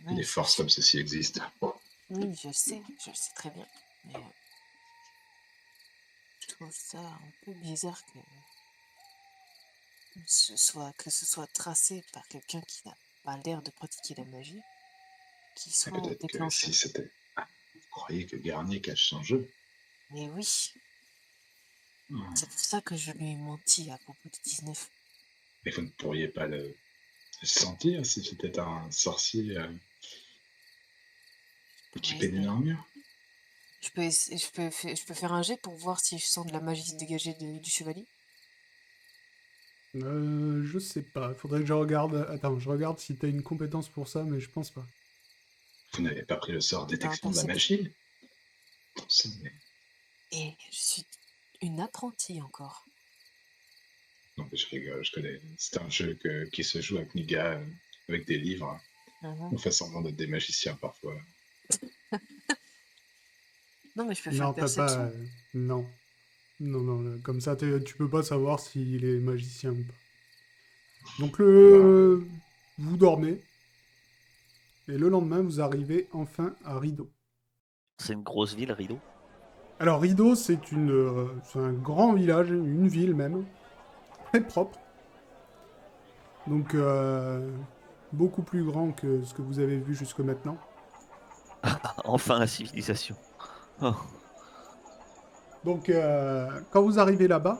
A: Oui,
D: Des forces comme ceci existent.
A: oui, je le sais très bien. Mais je trouve ça un peu bizarre que ce soit tracé par quelqu'un qui n'a pas l'air de pratiquer la magie, qui
D: Et
A: soit
D: peut-être que
A: déclenché.
D: si c'était... Ah, vous croyez que Garnier cache son jeu?
A: Mais oui, c'est pour ça que je lui ai menti à propos de 19.
D: Mais vous ne pourriez pas le sentir si c'était un sorcier équipé d'une armure?
A: Je peux faire un jet pour voir si je sens de la magie se dégager du chevalier.
C: Je sais pas. Faudrait que je regarde. Attends, je regarde si t'as une compétence pour ça, mais je pense pas.
D: Vous n'avez pas pris le sort détection de la
A: Perception.
D: magie? Mais...
A: Et je suis une apprentie encore.
D: Non, mais je rigole, je connais. C'est un jeu qui se joue à Kniga, avec des livres. On fait semblant d'être des magiciens parfois.
A: Non, mais je peux faire
C: Non, t'as pas.
A: perception.
C: Non. Non, non, comme ça, tu peux pas savoir s'il est magicien ou pas. Donc, vous dormez. Et le lendemain, vous arrivez enfin à Rideau.
B: C'est une grosse ville, Rideau.
C: Alors, Rideau, c'est un grand village, une ville même. Très propre. Donc, beaucoup plus grand que ce que vous avez vu jusque maintenant.
B: Enfin la civilisation. Oh.
C: Donc, quand vous arrivez là-bas,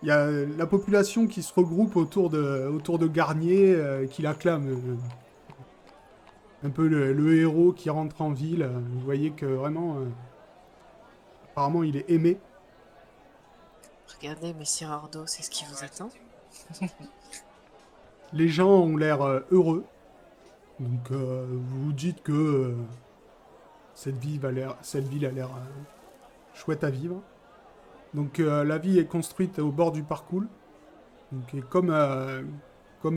C: il y a la population qui se regroupe autour de Garnier, qui l'acclame. Un peu le héros qui rentre en ville. Vous voyez que vraiment, apparemment, il est aimé.
A: Regardez, Messire Ordo, c'est ce qui vous attend.
C: Les gens ont l'air heureux. Donc, vous vous dites que cette ville a l'air chouette à vivre. Donc, la vie est construite au bord du parcours. Donc, et comme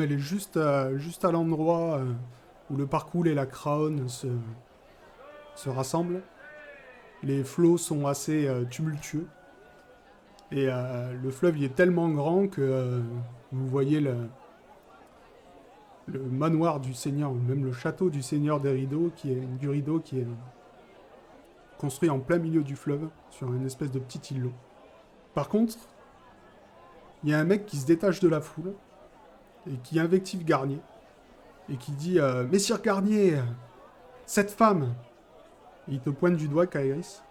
C: elle est juste à l'endroit où le parcours et la Craonne se rassemblent, les flots sont assez tumultueux. Et le fleuve il est tellement grand que vous voyez le manoir du seigneur, ou même le château du seigneur du Rideau, qui est construit en plein milieu du fleuve, sur une espèce de petit îlot. Par contre, il y a un mec qui se détache de la foule, et qui invective Garnier, et qui dit Messire Garnier, cette femme, et il te pointe du doigt, Kairis,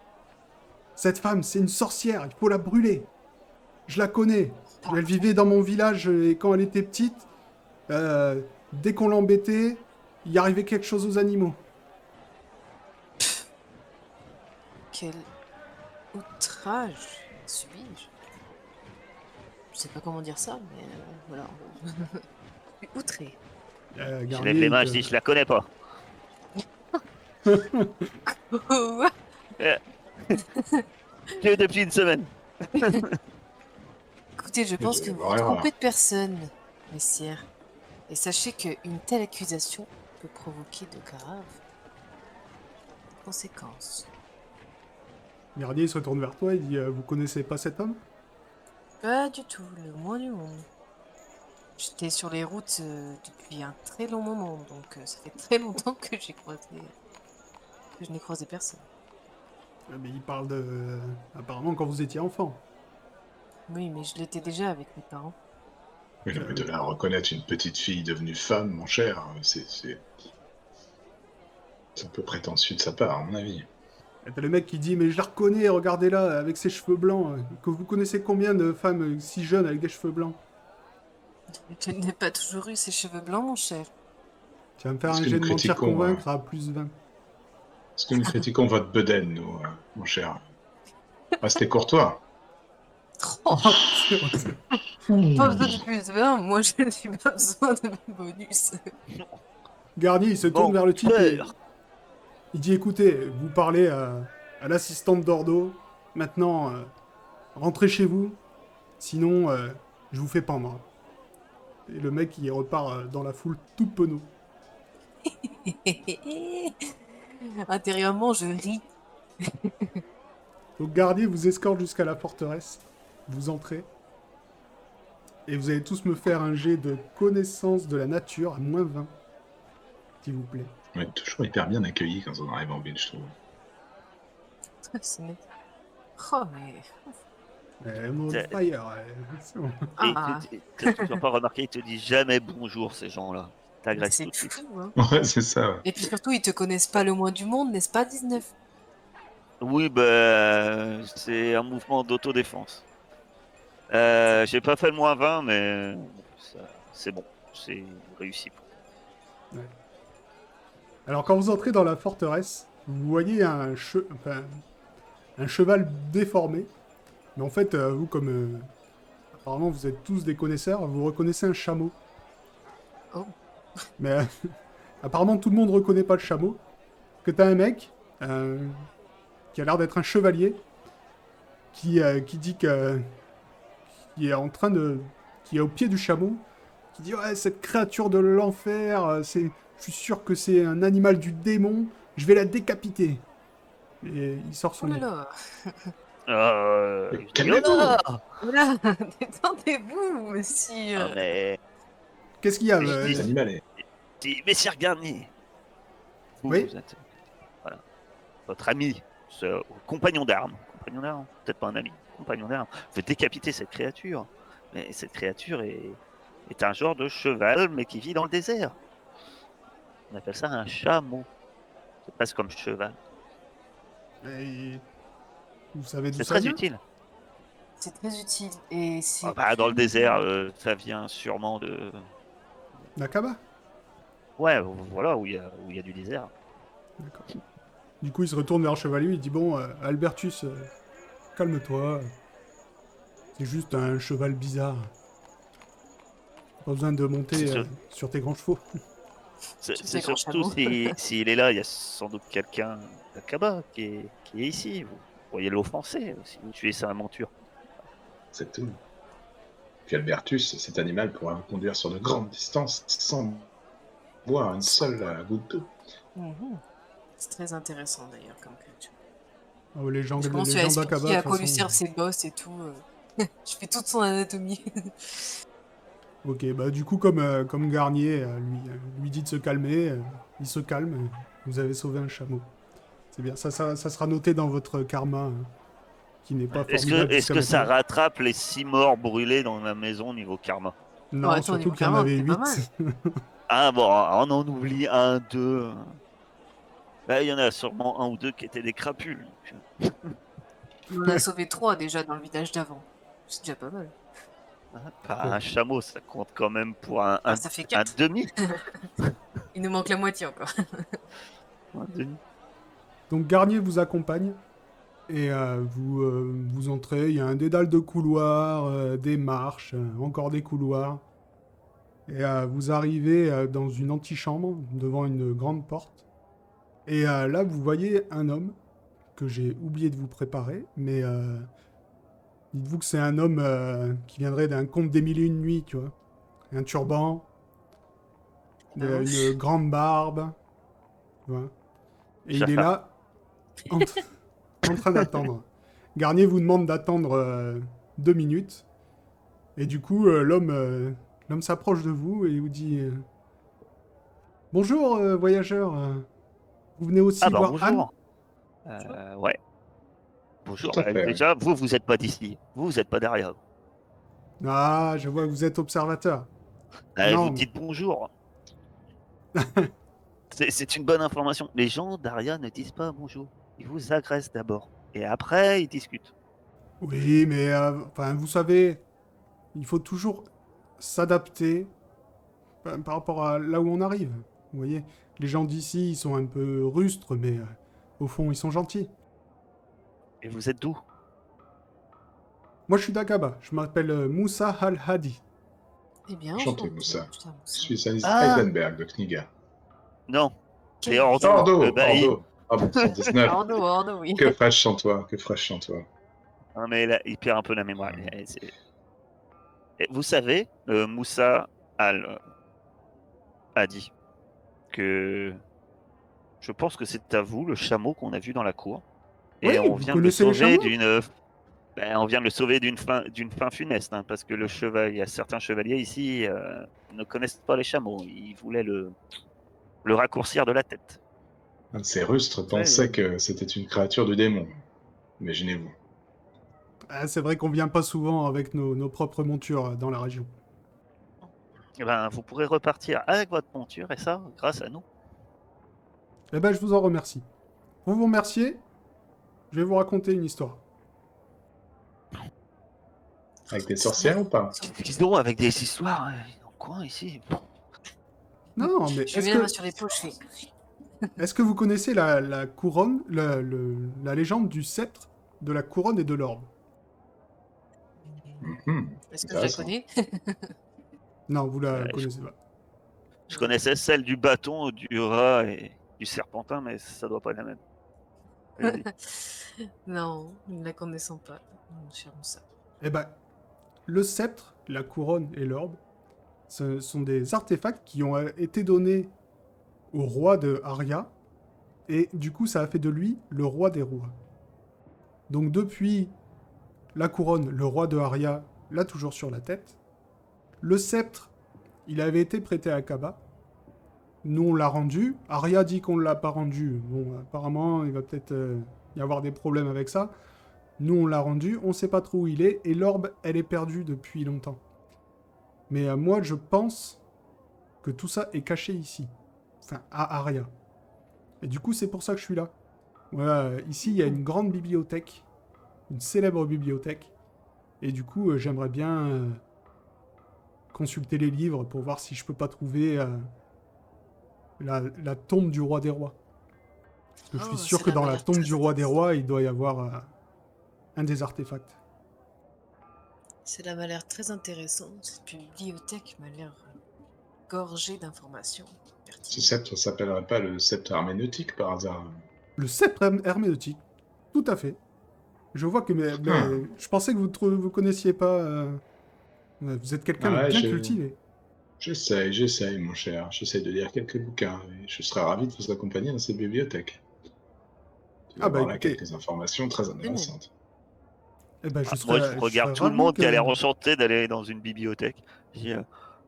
C: cette femme, c'est une sorcière, il faut la brûler. Je la connais. Elle vivait dans mon village et quand elle était petite, dès qu'on l'embêtait, il arrivait quelque chose aux animaux.
A: Quel outrage subis-je? Je sais pas comment dire ça, mais voilà. Je suis outré.
B: Je
C: Garnier,
B: lève les
C: il
B: mains,
C: te-
B: je dis je la connais pas. Euh, Que depuis une semaine.
A: Écoutez, je
D: Il
A: pense
D: doit
A: que
D: y
A: vous
D: avoir
A: vous
D: erreur.
A: trompez de personne, messire. Et sachez qu'une telle accusation peut provoquer de graves conséquences.
C: Garnier se retourne vers toi et dit vous connaissez pas cet homme?
A: Pas du tout, le moins du monde. J'étais sur les routes depuis un très long moment, donc ça fait très longtemps que que je n'ai croisé personne.
C: Mais il parle de. Apparemment, quand vous étiez enfant.
A: Oui, mais je l'étais déjà avec mes parents.
D: Mais non, mais de
C: Euh,
D: là à reconnaître une petite fille devenue femme, mon cher, c'est... C'est un peu prétentieux de sa part, à mon avis.
C: Et t'as le mec qui dit, mais je la reconnais, regardez-la, avec ses cheveux blancs. Que vous connaissez combien de femmes si jeunes avec des cheveux blancs?
A: Je n'ai pas toujours eu ces cheveux blancs, mon cher.
C: Tu vas me faire
D: Est-ce
C: un
D: que
C: jet
D: nous
C: de mentir
D: critiquons,
C: convaincre à plus 20.
D: est-ce que nous critiquons votre bedaine, nous, mon cher? Restez courtois.
A: Oh,
C: C'est-
A: pas besoin de plus de 20, moi je n'ai pas besoin de mes bonus.
C: Garnier, il se tourne vers le type et
B: Menteur.
C: il dit, écoutez, vous parlez à l'assistante d'Ordo. Maintenant, rentrez chez vous. Sinon, je vous fais pendre. Et le mec, il repart dans la foule tout penaud.
A: Intérieurement, je ris.
C: Donc Garnier vous escorte jusqu'à la forteresse. Vous entrez. Et vous allez tous me faire un jet de connaissance de la nature à moins 20. S'il vous plaît.
D: On est toujours hyper bien accueillis quand on arrive en ville, je trouve.
A: C'est net. Oh, mais.
C: On
B: C'est-
C: fire. C'est bon.
B: Et
A: Ah,
B: tu n'as pas remarqué, ils te disent jamais bonjour, ces gens-là. T'agresses tout
A: c'est
B: de suite.
A: fou, hein.
D: Ouais, c'est ça. Ouais.
A: Et puis surtout, ils te connaissent pas le moins du monde, n'est-ce pas, 19?
B: Oui, c'est un mouvement d'autodéfense. J'ai pas fait le moins 20, mais c'est bon. C'est réussi.
C: Alors quand vous entrez dans la forteresse, vous voyez un cheval déformé. Mais en fait, vous comme apparemment vous êtes tous des connaisseurs, vous reconnaissez un chameau.
A: Oh.
C: Mais apparemment tout le monde reconnaît pas le chameau. Que t'as un mec qui a l'air d'être un chevalier qui dit que qui est en train de qui est au pied du chameau, qui dit ouais cette créature de l'enfer, je suis sûr que c'est un animal du démon, je vais la décapiter. Et il sort son
A: Oh là
C: épée.
A: là.
D: Calmez-vous.
B: Yoda.
A: Voilà, détendez-vous, monsieur.
B: Ah, mais
C: Qu'est-ce qu'il y a
B: Je dis-
D: Cet animal est...
B: Messire Garnier,
C: Oui.
B: vous êtes votre ami, compagnon d'armes. Compagnon d'armes, peut-être pas un ami, compagnon d'armes. Veut décapiter cette créature. Mais cette créature est un genre de cheval, mais qui vit dans le désert. On appelle ça un chameau. C'est presque comme cheval.
C: Et vous savez d'où
B: C'est
C: ça
B: très
C: vient?
B: utile.
A: C'est très utile. Et c'est.
B: Ah bah, dans le désert, ça vient sûrement de.
C: Nakaba.
B: Ouais, voilà, où il y a du désert.
C: D'accord. Du coup, il se retourne vers le chevalier, il dit bon, Albertus, calme-toi. C'est juste un cheval bizarre. Pas besoin de monter
B: C'est sûr.
C: sur tes grands chevaux.
B: C'est
A: Tu sais, grand
B: surtout
A: chameau.
B: s'il est là, il y a sans doute quelqu'un d'Akaba qui est ici. Vous pourriez l'offenser si vous tuez sa monture.
D: C'est tout. Puis Albertus, cet animal pourra vous conduire sur de grandes distances sans boire une seule goutte d'eau.
A: Mhm. C'est très intéressant d'ailleurs comme créature.
C: Oh, les gens,
A: Je commence
C: les
A: à
C: gens d'Akaba,
A: expliquer
C: de
A: à
C: toute
A: quoi lui
C: façon.
A: servent ses bosses et tout. Je fais toute son anatomie.
C: Ok, bah du coup, comme Garnier lui dit de se calmer, il se calme. Vous avez sauvé un chameau. C'est bien, ça sera noté dans votre karma, qui n'est pas formidable
B: Est-ce
C: jusqu'à
B: que ça
C: maintenant.
B: rattrape les 6 morts brûlés dans la maison niveau karma?
C: Non,
A: Oh, attends,
C: surtout
A: niveau
C: qu'il y en
A: karma,
C: avait
A: c'est pas
C: 8.
B: Ah bon, on en oublie un, deux. Bah, il y en a sûrement un ou deux qui étaient des crapules.
A: On en a sauvé 3 déjà dans le village d'avant. C'est déjà pas mal.
B: Pas un chameau, ça compte quand même pour
A: Ah, ça fait
B: un
A: 4.
B: demi.
A: Il nous manque la moitié encore.
B: Un demi.
C: Donc Garnier vous accompagne. Et vous entrez, il y a un dédale de couloirs, des marches, encore des couloirs. Et vous arrivez dans une antichambre, devant une grande porte. Et là, vous voyez un homme que j'ai oublié de vous préparer, mais dites-vous que c'est un homme qui viendrait d'un conte des mille et une nuits, tu vois. Un turban, une grande barbe, tu vois. Et il est là, en, en train d'attendre. Garnier vous demande d'attendre 2 minutes. Et du coup, l'homme s'approche de vous et vous dit bonjour, voyageur. Vous venez aussi
B: Ah bah
C: voir Anne?
B: bonjour. Ouais. Bonjour.
D: Tout à fait,
B: Déjà, vous êtes pas d'ici. Vous êtes pas derrière.
C: Ah, je vois que vous êtes observateur.
B: Vous
C: Non.
B: dites bonjour. C'est une bonne information. Les gens d'Aria ne disent pas bonjour. Ils vous agressent d'abord. Et après, ils discutent.
C: Oui, mais enfin, vous savez, il faut toujours s'adapter par rapport à là où on arrive. Vous voyez, les gens d'ici, ils sont un peu rustres, mais au fond, ils sont gentils.
B: Et vous êtes d'où?
C: Moi, je suis d'Aqaba. Je m'appelle Moussa Al-Hadi.
A: Eh bien,
D: Enchanté,
A: enchanté.
D: Moussa.
A: Putain,
D: Je
A: Moussa.
D: suis Salis
B: Ah
D: Heisenberg de Kniga.
B: non,
A: Quel
B: c'est Ordo, le
D: Ordo,
B: bailli.
D: Ordo. Ah bon, 119.
A: Ordo, oui.
D: Que ferais-je sans toi? Que ferais-je sans toi?
B: Non, mais là, il perd un peu la mémoire. Et vous savez, Moussa a dit que je pense que c'est à vous, le chameau qu'on a vu dans la cour.
C: Oui,
B: Et on
C: vous
B: vient de le
C: connaissez les
B: sauver
C: chameaux?
B: on vient de le sauver d'une fin funeste, hein, parce que il y a certains chevaliers ici ne connaissent pas les chameaux. Ils voulaient le raccourcir de la tête.
D: Un de ces rustres
B: Après,
D: pensait que c'était une créature du démon. Imaginez-vous.
C: Ah, c'est vrai qu'on vient pas souvent avec nos propres montures dans la région.
B: eh ben, vous pourrez repartir avec votre monture, et ça, grâce à nous.
C: Eh ben, je vous en remercie. Pour vous remercier, je vais vous raconter une histoire.
D: Avec des sorcières ou pas?
B: Disons, avec des histoires dans le coin ici.
C: Non, mais
A: Je mets la main sur l'épaule, je fais.
C: est-ce que vous connaissez la couronne, la légende du sceptre, de la couronne et de l'orbe?
A: Est-ce que je la
D: Intéressant.
A: connais?
C: Non, vous la
B: Ouais,
C: connaissez pas.
B: Je connaissais celle du bâton, du rat et du serpentin, mais ça doit pas être la même. Allez-y.
A: Non, nous ne la connaissons pas, mon cher Moussa.
C: Eh ben, le sceptre, la couronne et l'orbe, ce sont des artefacts qui ont été donnés au roi de Aria, et du coup, ça a fait de lui le roi des rois. Donc depuis la couronne, le roi de Aria l'a toujours sur la tête. Le sceptre, il avait été prêté à Kaba. Nous, on l'a rendu. Aria dit qu'on ne l'a pas rendu. Bon, apparemment, il va peut-être y avoir des problèmes avec ça. Nous, on l'a rendu. On ne sait pas trop où il est. Et l'orbe, elle est perdue depuis longtemps. Mais moi, je pense que tout ça est caché ici. Enfin, à Aria. Et du coup, c'est pour ça que je suis là. Voilà, ici, il y a une grande bibliothèque. Une célèbre bibliothèque. Et du coup, j'aimerais bien consulter les livres pour voir si je peux pas trouver la tombe du roi des rois. Parce que je suis sûr que
A: cela
C: dans
A: m'a
C: la
A: l'air
C: tombe
A: très
C: du roi des
A: intéressant.
C: rois, il doit y avoir un des artefacts.
A: Cela m'a l'air très intéressant. Cette bibliothèque m'a l'air gorgée d'informations
D: Ce
A: pertinentes.
D: sceptre s'appellerait pas le sceptre herméneutique par hasard?
C: Le sceptre herméneutique. Tout à fait. Je vois que... Mais je pensais que vous connaissiez pas... vous êtes quelqu'un de
D: Ouais,
C: bien cultivé.
D: j'essaye, mon cher. J'essaye de lire quelques bouquins. Et je serais ravi de vous accompagner dans cette bibliothèque. Tu vas
C: Ah bah
D: avoir là
C: écoutez,
D: quelques informations très intéressantes.
C: eh ben,
B: Ah, moi, je
C: je
B: regarde
C: serais
B: tout le
C: ravi
B: monde qui a l'air
C: que...
B: enchanté d'aller dans une bibliothèque. Je dis,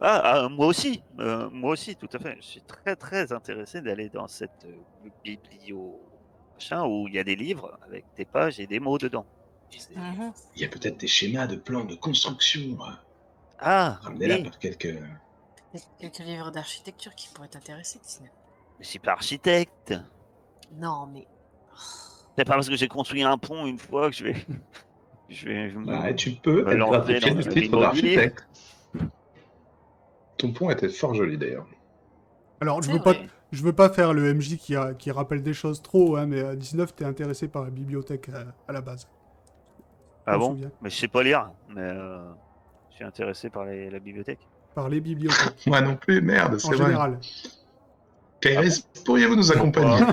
B: moi aussi, tout à fait. Je suis très, très intéressé d'aller dans cette biblio machin où il y a des livres avec des pages et des mots dedans. C'est-
D: Il y a peut-être des schémas de plans de construction.
B: Ah,
D: Ramenez là
B: oui,
D: par quelques...
A: Quelques livres d'architecture qui pourraient t'intéresser, sinon.
B: je suis pas architecte.
A: Non, mais
B: C'est pas parce que j'ai construit un pont une fois que je vais
D: Ouais, tu peux
B: me
D: être
B: lancer
D: gratifié
B: dans
D: du titre
B: l'immobilier.
D: d'architecte. Ton pont était fort joli d'ailleurs.
C: Alors,
A: c'est vrai.
C: je veux pas faire le MJ qui rappelle des choses trop, hein, mais 19, t'es intéressé par la bibliothèque à la base. Je
B: Ah
C: me
B: bon?
C: souviens.
B: Mais je sais pas lire, mais je suis intéressé par la bibliothèque.
C: Par les bibliothèques,
D: Moi non plus, merde,
C: en
D: c'est vrai.
C: général.
B: Ah bon?
D: Kairis, pourriez-vous nous accompagner?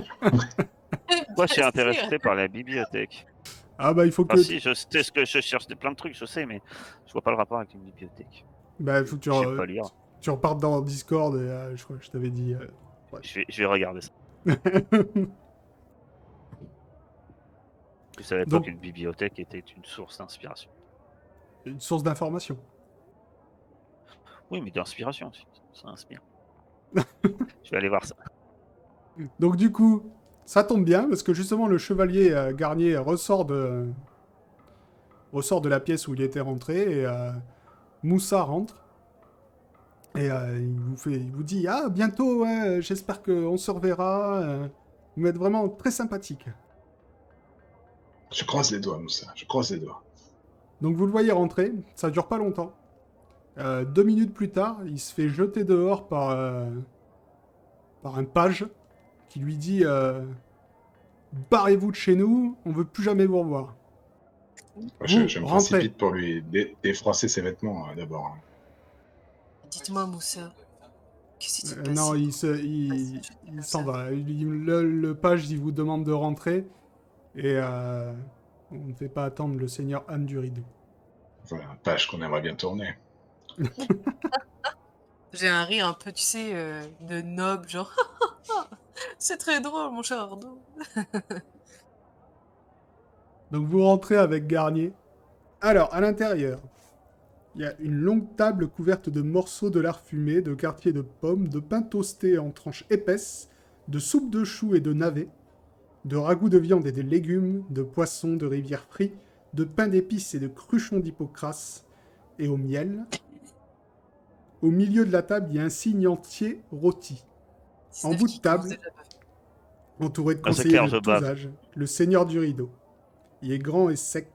B: Pourquoi je suis
A: Bien
B: intéressé
A: sûr.
B: par la bibliothèque?
C: Ah bah, il faut
B: Ah
C: que...
B: si, je sais ce que je cherche plein de trucs, je sais, mais je vois pas le rapport avec une bibliothèque.
C: Bah, faut que
B: Je sais pas lire.
C: tu repartes dans Discord, et je crois que je t'avais dit... ouais.
B: Je vais regarder ça. Je savais pas
C: Donc,
B: qu'une bibliothèque était une source d'inspiration.
C: une source d'information.
B: Oui, mais d'inspiration, ça inspire. Je vais aller voir ça.
C: Donc du coup, ça tombe bien, parce que justement, le chevalier Garnier ressort de la pièce où il était rentré, et Moussa rentre. Et il vous dit ah bientôt, ouais, j'espère qu'on se reverra. Vous êtes vraiment très sympathique.
D: Je croise les doigts, Moussa, je croise les doigts.
C: Donc vous le voyez rentrer, ça dure pas longtemps. 2 minutes plus tard, il se fait jeter dehors par un page qui lui dit barrez-vous de chez nous, on veut plus jamais vous revoir.
D: Je me
C: rentrez.
D: précipite pour lui défroisser ses vêtements d'abord.
A: Dites-moi, Moussa, qu'est-ce qui s'est passé?
C: Non, il s'en va. Le page, il vous demande de rentrer et on ne fait pas attendre le seigneur Anne du Rideau.
D: Voilà, page qu'on aimerait bien tourner.
A: J'ai un rire un peu, tu sais, de noble, genre c'est très drôle, mon cher Ardo.
C: Donc vous rentrez avec Garnier. Alors, à l'intérieur, il y a une longue table couverte de morceaux de lard fumé, de quartiers de pommes, de pain toasté en tranches épaisses, de soupe de choux et de navets, de ragoûts de viande et de légumes, de poissons de rivière frits, de pain d'épices et de cruchons d'hypocras, et au miel. Au milieu de la table, il y a un cygne entier rôti. En
A: 19
C: bout de
A: qui
C: table,
A: commence déjà à baffer.
C: entouré de
B: Ah, c'est
C: conseillers
B: clair,
C: de
B: je
C: tous
B: bave.
C: âges, le seigneur du rideau. Il est grand et sec,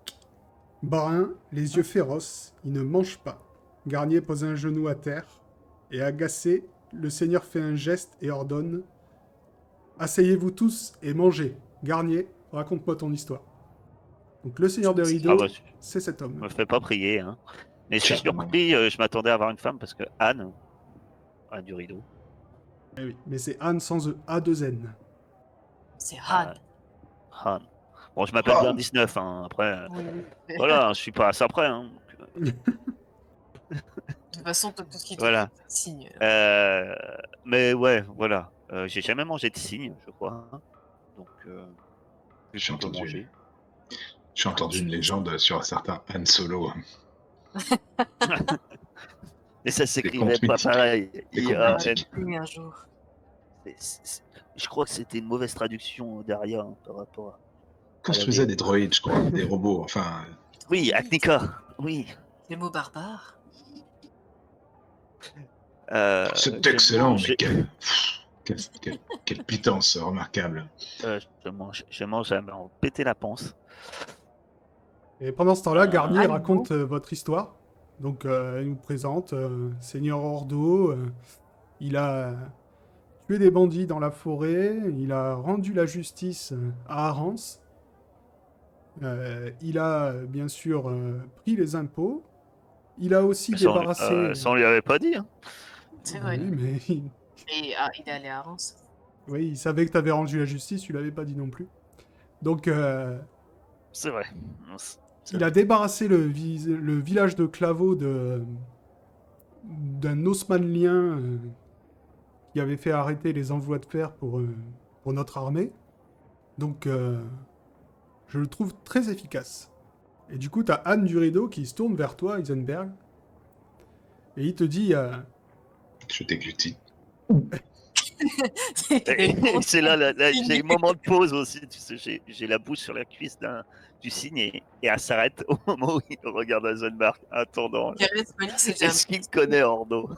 C: brun, les yeux féroces, il ne mange pas. Garnier pose un genou à terre, et agacé, le seigneur fait un geste et ordonne « Asseyez-vous tous et mangez. Garnier, raconte-moi ton histoire. » Donc le seigneur de
B: Ah
C: rideau,
B: bah,
C: c'est cet
B: je
C: homme.
B: me fais pas prier. Hein. Mais je suis
D: Certainement.
B: surpris, je m'attendais à avoir une femme parce que Anne du Rideau.
C: Eh oui, mais c'est Anne sans E, A2N.
A: C'est
B: Ah,
A: Han.
B: Anne. Bon, je m'appelle
D: Ah.
B: bien 19, hein. Après,
A: Oui, oui.
B: voilà, je suis pas à ça près. Hein.
A: De toute façon, toi, tout ce qui te
B: Voilà.
A: fait signe.
B: Mais ouais, voilà. J'ai jamais mangé de cygne, je crois. Hein. Donc,
D: J'ai
B: on peut
D: entendu,
B: manger.
D: j'ai entendu une légende sur un certain Han Solo.
B: Mais ça
D: Des
B: s'écrivait
D: contes
B: pas
D: mythiques.
B: pareil.
D: Des contes
A: Ah,
D: mythiques.
A: oui, un jour.
B: Je crois que c'était une mauvaise traduction derrière hein, par rapport à.
D: Construisait des droïdes, je crois, des robots, enfin.
B: Oui, Agnica. Oui.
A: Les mots barbares.
D: C'est
B: je
D: excellent,
B: mange-
D: mais quelle pitance remarquable.
B: je mange à m'en péter la panse.
C: Et pendant ce temps-là, Garnier
A: Anne,
C: raconte votre histoire. Donc il nous présente Seigneur Ordo. Il a tué des bandits dans la forêt. Il a rendu la justice à Arance. Il a bien sûr pris les impôts. Il a aussi débarrassé.
B: Ça, on lui avait pas dit. Hein.
A: C'est vrai.
C: Oui, mais
A: Et il est allé à Reims.
C: oui, il savait que tu avais rendu la justice. Tu l'avais pas dit non plus. Donc
B: C'est vrai.
C: il a débarrassé le village de Claveau d'un osmanlien qui avait fait arrêter les envois de fer pour notre armée. Donc, je le trouve très efficace. Et du coup, t'as Anne du Rideau qui se tourne vers toi, Heisenberg. Et il te dit...
D: Je t'églutis.
B: Et c'est là, j'ai un moment de pause aussi. Tu sais, j'ai la bouche sur la cuisse du cygne et elle s'arrête au moment où il regarde Heisenberg, attendant.
A: Gareth Malik, c'est déjà
B: Est-ce qu'il connaît Ordo?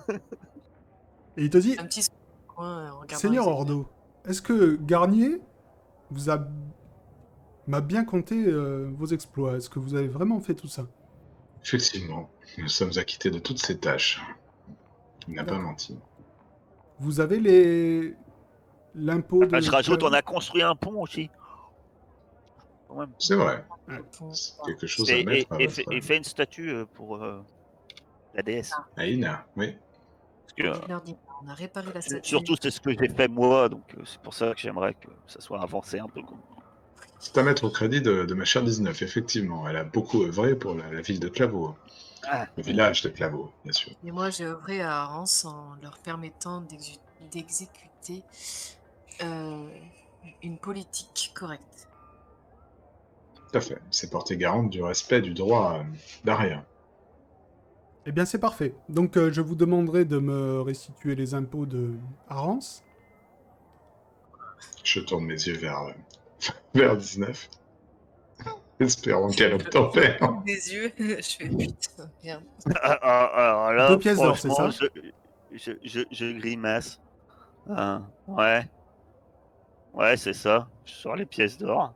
C: Et il te dit...
A: un petit coin en regardant
C: Seigneur
A: les
C: Ordo, est-ce que Garnier m'a bien compté vos exploits? Est-ce que vous avez vraiment fait tout ça?
D: Effectivement, nous sommes acquittés de toutes ces tâches. Il n'a pas
C: D'accord.
D: menti.
C: Vous avez l'impôt de...
B: Je rajoute, on a construit un pont aussi. Quand même.
D: C'est vrai.
A: pour-
D: C'est quelque chose à mettre à votre...
B: Et fait une statue pour la déesse.
D: Aïna, oui.
B: Parce que,
A: Il leur dit, on a réparé la statue.
B: surtout, c'est ce que j'ai fait moi, donc c'est pour ça que j'aimerais que ça soit avancé un peu. Quoi.
D: C'est à mettre au crédit de ma chère 19, effectivement. Elle a beaucoup œuvré pour la ville de Claveau.
B: Ah.
D: Le village de Claveau, bien sûr.
A: Et moi, j'ai œuvré à Reims en leur permettant d'exécuter une politique correcte.
D: Tout à fait. C'est porté garante du respect du droit d'Aria.
C: Eh bien, c'est parfait. Donc, je vous demanderai de me restituer les impôts de Arance.
D: Je tourne mes yeux vers 19. Espérons qu'elle obtempère.
A: Des yeux, je fais putain, merde.
B: Alors là,
C: 2 pièces d'or, c'est
B: franchement,
C: ça
B: je grimace. Ouais, ouais, c'est ça. Je sors les pièces d'or.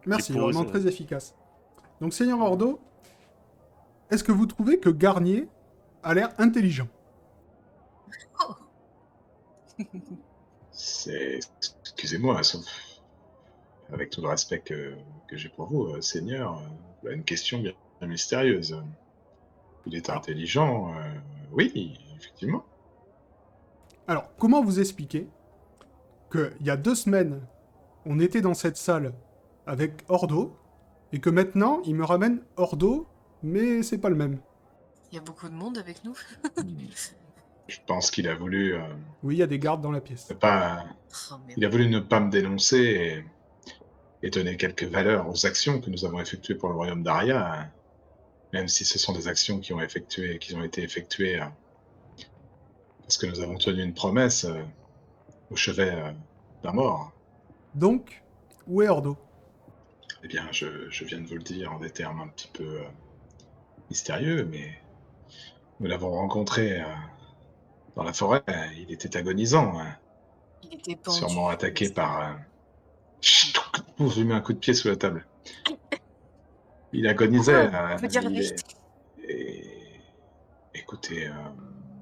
C: Merci,
B: Dépose.
C: vraiment très efficace. Donc, Seigneur Ordo, est-ce que vous trouvez que Garnier a l'air intelligent?
A: Oh.
D: Excusez-moi, sauf avec tout le respect que j'ai pour vous, Seigneur, voilà une question bien mystérieuse. Il est
C: Alors,
D: intelligent, oui, effectivement.
C: alors, comment vous expliquer qu'il y a 2 semaines, on était dans cette salle avec Ordo, et que maintenant, il me ramène Ordo, mais c'est pas le même.
A: Il y a beaucoup de monde avec nous.
D: Je pense qu'il a voulu
C: Oui, il y a des gardes dans la
D: ne
C: pièce.
D: pas,
A: Oh merde.
D: il a voulu ne pas me dénoncer et donner quelques valeurs aux actions que nous avons effectuées pour le royaume d'Aria, hein, même si ce sont des actions qui ont été effectuées parce que nous avons tenu une promesse au chevet d'un mort.
C: Donc, où est Ordo?
D: Eh bien, je viens de vous le dire en des termes un petit peu mystérieux, mais nous l'avons rencontré dans la forêt. Il était agonisant, hein,
A: Il était
D: sûrement
A: pendu,
D: attaqué
A: n'est-ce pas?
D: par. Chut, je lui mets un coup de pied sous la table. Il agonisait.
A: Pourquoi? On peut dire la
D: Il est.
A: vérité.
D: Et... Écoutez,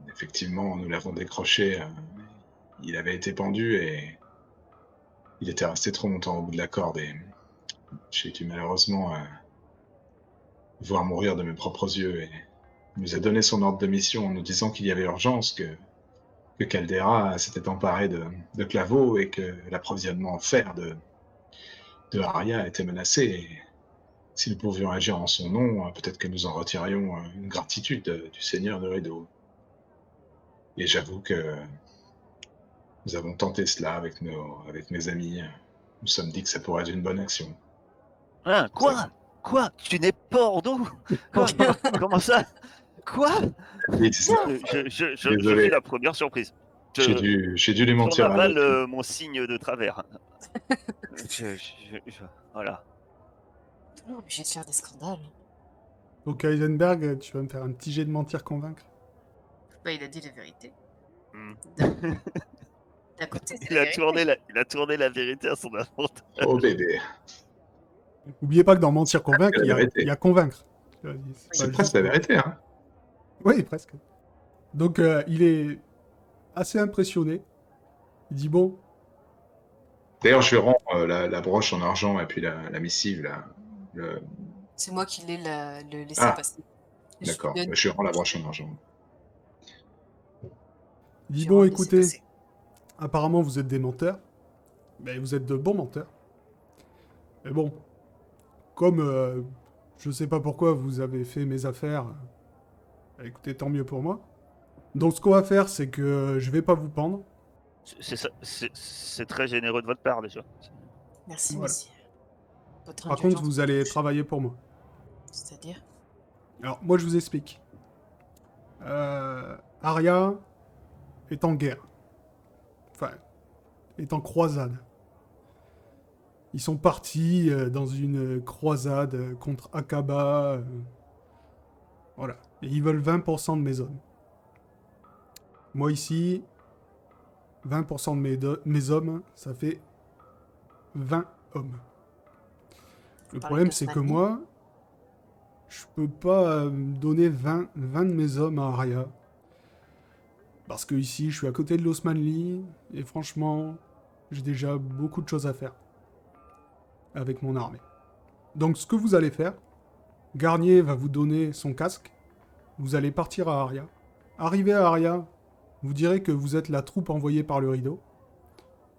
D: effectivement, nous l'avons décroché. Il avait été pendu et il était resté trop longtemps au bout de la corde. Et j'ai dû malheureusement voir mourir de mes propres yeux. Et il nous a donné son ordre de mission en nous disant qu'il y avait urgence, que Caldera s'était emparé de Claveau et que l'approvisionnement en fer de Aria était menacé. Et si nous pouvions agir en son nom, peut-être que nous en retirions une gratitude du Seigneur de Rideau. Et j'avoue que nous avons tenté cela avec mes amis. Nous sommes dit que ça pourrait être une bonne action.
B: Hein,
D: Nous avons-
B: quoi? Quoi? Tu n'es pas Ordo? Quoi? Comment ça? Quoi?
D: Oui, c'est ça.
B: Je suis
D: Désolé,
B: la première surprise.
D: j'ai dû lui
B: J'en
D: mentir à
B: avale
D: l'oreille.
B: mon signe de travers. Voilà.
A: On est obligé de faire des scandales.
C: Donc, Heisenberg, tu vas me faire un petit jet de mentir convaincre.
A: Bah, il a dit la vérité.
B: Hmm.
A: D'un côté, c'est
B: Il
A: la
B: a
A: vérité.
B: il a tourné la vérité à son avantage.
D: Oh bébé,
C: Oubliez pas que dans mentir convaincre,
D: c'est la
C: il
D: vérité.
C: y a convaincre.
D: C'est presque la vérité, hein.
C: Oui, presque. Donc, il est assez impressionné. Il dit bon,
D: D'ailleurs, je lui rends la broche en argent et puis la missive, là. Le-
A: C'est moi qui l'ai le laissé
D: Ah,
A: passer. Je lui
D: d'accord.
A: donne.
D: Je lui rends la broche en argent.
C: il dit
A: Je
C: bon,
A: lui laissé
C: écoutez,
A: passer.
C: apparemment vous êtes des menteurs, mais vous êtes de bons menteurs. Mais bon, comme je sais pas pourquoi vous avez fait mes affaires, écoutez, tant mieux pour moi. Donc ce qu'on va faire, c'est que je vais pas vous pendre.
B: C'est très généreux de votre part déjà.
A: Merci,
C: Voilà.
A: messieurs. Votre
C: Par contre,
A: indulgence
C: vous
A: me
C: allez
A: touche.
C: travailler pour moi.
A: C'est-à-dire?
C: Alors, moi je vous explique. Arya est en guerre. Enfin, est en croisade. Ils sont partis dans une croisade contre Akaba. Voilà. Et ils veulent 20% de mes hommes. Moi ici, 20% de mes hommes, ça fait 20 hommes. Le
A: Parlez
C: problème,
A: de
C: c'est que
A: Osmani.
C: moi, je peux pas donner 20 de mes hommes à Arya. Parce que ici, je suis à côté de l'Osmanli, et franchement, j'ai déjà beaucoup de choses à faire avec mon armée. Donc ce que vous allez faire, Garnier va vous donner son casque, vous allez partir à Aria. Arrivé à Aria, vous direz que vous êtes la troupe envoyée par le rideau,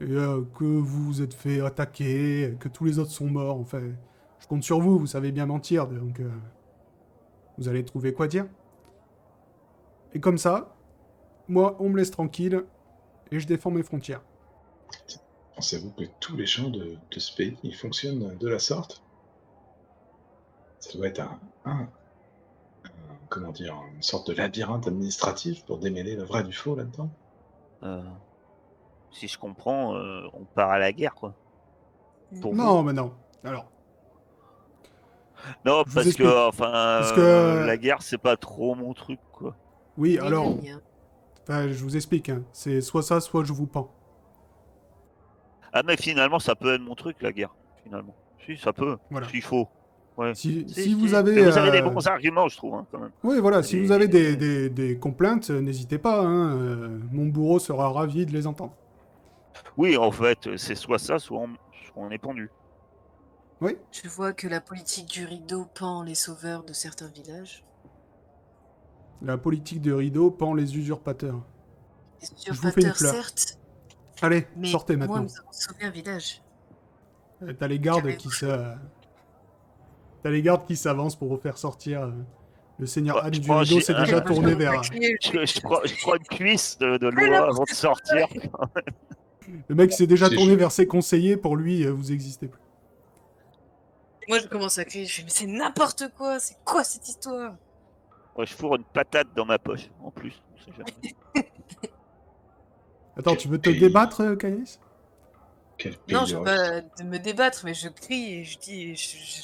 C: et que vous vous êtes fait attaquer, que tous les autres sont morts, enfin... Je compte sur vous, vous savez bien mentir, donc... vous allez trouver quoi dire. Et comme ça, moi, on me laisse tranquille, et je défends mes frontières.
D: Pensez-vous que tous les gens de ce pays ils fonctionnent de la sorte? Ça doit être comment dire, une sorte de labyrinthe administratif pour démêler le vrai du faux là-dedans.
B: Euh, Si je comprends, on part à la guerre, quoi. Pour vous?
C: Non, mais non. Alors,
B: Non,
C: je vous
B: parce que,
C: explique.
B: enfin,
C: Parce que
B: la guerre, c'est pas trop mon truc, quoi.
C: Oui,
A: Ni
C: alors,
A: ni, hein.
C: enfin, je vous explique, hein. C'est soit ça, soit je vous pends.
B: Ah, mais finalement, ça peut être mon truc, la guerre. Finalement. Si, ça peut.
C: Voilà.
B: S'il faut. Ouais.
C: Si vous
B: Mais
C: avez...
B: vous avez des bons arguments, je trouve, hein, quand même.
C: Oui, voilà, si vous avez
B: Et-
C: des complaintes, n'hésitez pas, hein. Mon bourreau sera ravi de les entendre.
B: Oui, en fait, c'est soit ça, soit on est pendu.
C: Oui,
A: Je vois que la politique du rideau pend les sauveurs de certains villages.
C: la politique de rideau pend les usurpateurs.
A: Les
C: Je vous fais une
A: usurpateurs,
C: fleur.
A: certes,
C: Allez,
A: mais
C: sortez
A: au moins
C: maintenant.
A: nous avons sauvé un village.
C: T'as les gardes
A: Qu'avez-vous fait?
C: T'as les gardes qui s'avancent pour vous faire sortir. Le seigneur
B: Bah,
C: Anne
B: je
C: du
B: prends,
C: rideau s'est
B: un-
C: déjà
A: Moi, je
C: tourné
A: commence à
C: vers...
A: crier.
B: je prends une cuisse de
A: Mais
B: loi avant de sortir.
C: Le mec s'est déjà
D: Si,
C: tourné
D: je-
C: vers ses conseillers, pour lui, vous existez plus.
A: Moi, je commence à crier. Je fais, mais c'est n'importe quoi. C'est quoi cette histoire?
B: Moi, je fourre une patate dans ma poche, en plus. On sait jamais.
C: Attends,
D: Quel
C: tu veux te
D: pays,
C: débattre, Canis?
D: quel
A: Non,
D: pays
A: je
D: de
A: veux
D: Russie.
A: pas me débattre, mais je crie et je dis,